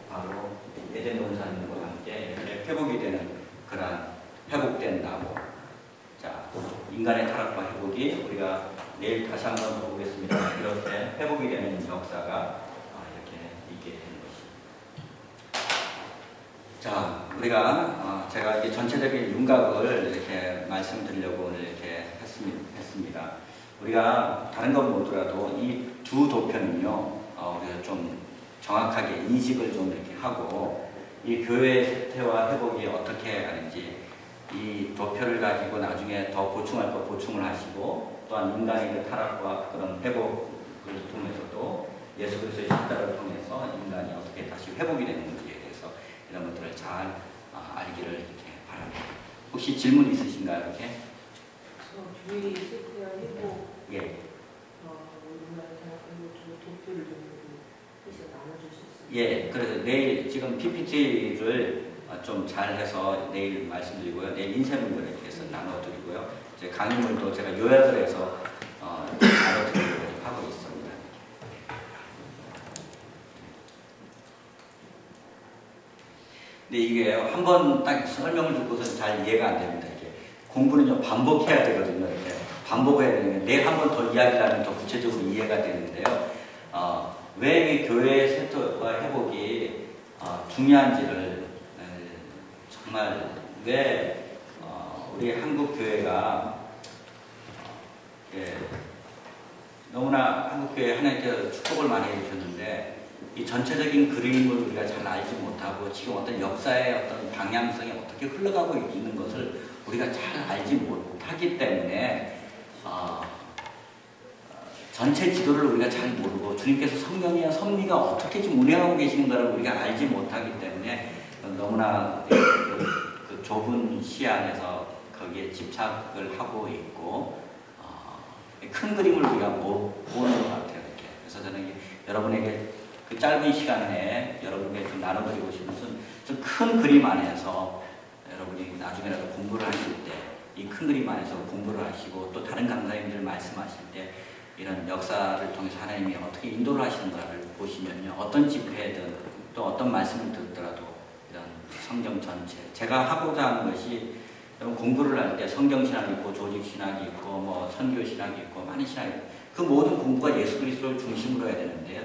바로 에덴 동산과 함께 이렇게 회복이 되는 그러한 회복된 나무. 자, 인간의 타락과 회복이 우리가 내일 다시 한번 보겠습니다. 이렇게 회복이 되는 역사가 이렇게 있게 되는 것입니다. 자, 우리가 제가 이게 전체적인 윤곽을 이렇게 말씀드리려고 오늘 이렇게 했습니다. 우리가 다른 건 못더라도 이 두 도편은요, 우리가 좀 정확하게 인식을 좀 이렇게 하고 이 교회의 쇠퇴와 회복이 어떻게 하는지 이 도표를 가지고 나중에 더 보충할 거 보충을 하시고 또한 인간의 그 타락과 그런 회복을 통해서도 예수 그리스도의 십자가를 통해서 인간이 어떻게 다시 회복이 되는 문제에 대해서 이런 것들을 잘 알기를 이렇게 바랍니다. 혹시 질문 있으신가요? 이렇게? 저 교회 쇠퇴와 회복 예. 도표를 좀 해서 나눠줄 수 있어요? 예, 그래서 내일 지금 PPT를 좀 잘해서 내일 말씀드리고요. 내일 인쇄문을 이렇게 해서 나눠드리고요. 이제 강의물도 제가 요약을 해서 나눠드리려고 하고 있습니다. 근데 이게 한번 딱 설명을 듣고서 잘 이해가 안 됩니다. 이게 공부는 좀 반복해야 되거든요. 이렇게 반복해야 되는데 내일 한 번 더 이야기를 하면 더 구체적으로 이해가 되는데요. 왜 이 교회의 쇠퇴와 회복이 중요한지를 정말 왜 우리 한국 교회가 너무나 한국 교회 하나님께서 축복을 많이 해주셨는데 이 전체적인 그림을 우리가 잘 알지 못하고 지금 어떤 역사의 어떤 방향성이 어떻게 흘러가고 있는 것을 우리가 잘 알지 못하기 때문에 전체 지도를 우리가 잘 모르고 주님께서 성령이나 섭리가 어떻게 좀 운행하고 계시는가를 우리가 알지 못하기 때문에 너무나 그 좁은 시야 안에서 거기에 집착을 하고 있고 큰 그림을 우리가 못 보는 것 같아요. 이렇게. 그래서 저는 여러분에게 그 짧은 시간 내에 여러분에게 좀 나눠드리고 싶은 것은 좀 큰 그림 안에서 여러분이 나중에라도 공부를 하실 때 이 큰 그림 안에서 공부를 하시고 또 다른 강사님들 말씀하실 때 이런 역사를 통해서 하나님이 어떻게 인도를 하시는가를 보시면요. 어떤 집회든 또 어떤 말씀을 듣더라도 이런 성경 전체 제가 하고자 하는 것이 여러분 공부를 할 때 성경 신학이 있고 조직 신학이 있고 뭐 선교 신학이 있고 많은 신학이 있고 그 모든 공부가 예수 그리스도를 중심으로 해야 되는데요.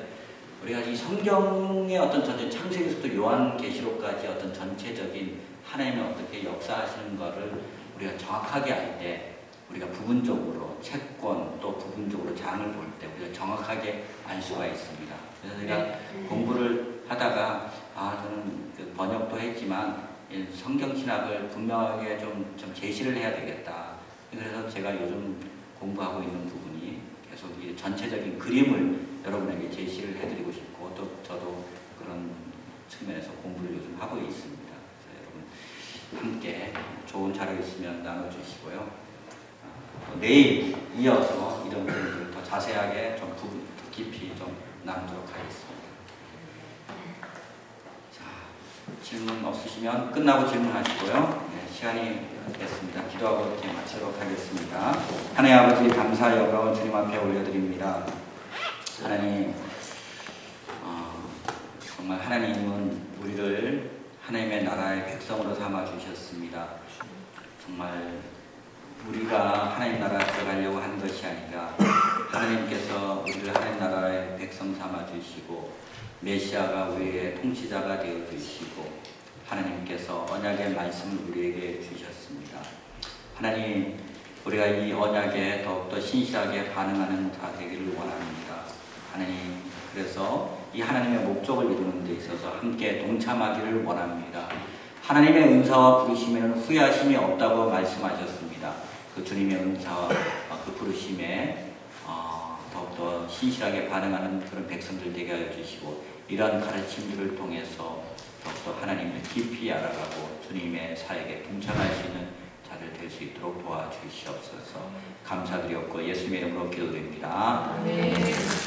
우리가 이 성경의 어떤 전체 창세기부터 요한계시록까지 어떤 전체적인 하나님이 어떻게 역사하시는 것을 우리가 정확하게 알 때 우리가 부분적으로 채권 또 부분적으로 장을 볼 때 우리가 정확하게 알 수가 있습니다. 그래서 제가 공부를 하다가 저는 그 번역도 했지만 성경 신학을 분명하게 좀 제시를 해야 되겠다. 그래서 제가 요즘 공부하고 있는 부분이 계속 이 전체적인 그림을 여러분에게 제시를 해드리고 싶고 또 저도 그런 측면에서 공부를 요즘 하고 있습니다. 그래서 여러분 함께 좋은 자료 있으면 나눠주시고요. 내일 이어서 이런 부분들을 더 자세하게 좀 더 깊이 좀 나누도록 하겠습니다. 자, 질문 없으시면 끝나고 질문하시고요. 네, 시간이 됐습니다. 기도하고 이렇게 마치도록 하겠습니다. 하나님 아버지 감사 영광을 주님 앞에 올려드립니다. 하나님 정말 하나님은 우리를 하나님의 나라의 백성으로 삼아 주셨습니다. 정말 우리가 하나님 나라 들어가려고 하는 것이 아니라 하나님께서 우리를 하나님 나라의 백성 삼아 주시고 메시아가 우리의 통치자가 되어 주시고 하나님께서 언약의 말씀을 우리에게 주셨습니다. 하나님, 우리가 이 언약에 더욱더 신실하게 반응하는 자 되기를 원합니다. 하나님, 그래서 이 하나님의 목적을 이루는 데 있어서 함께 동참하기를 원합니다. 하나님의 은사와 부르심에는 후회하심이 없다고 말씀하셨습니다. 그 주님의 은사와 그 부르심에 더욱더 신실하게 반응하는 그런 백성들 되게 하여 주시고 이러한 가르침들을 통해서 더욱더 하나님을 깊이 알아가고 주님의 사역에 동참할 수 있는 자들 될 수 있도록 도와주시옵소서. 감사드렸고 예수님의 이름으로 기도드립니다. 네.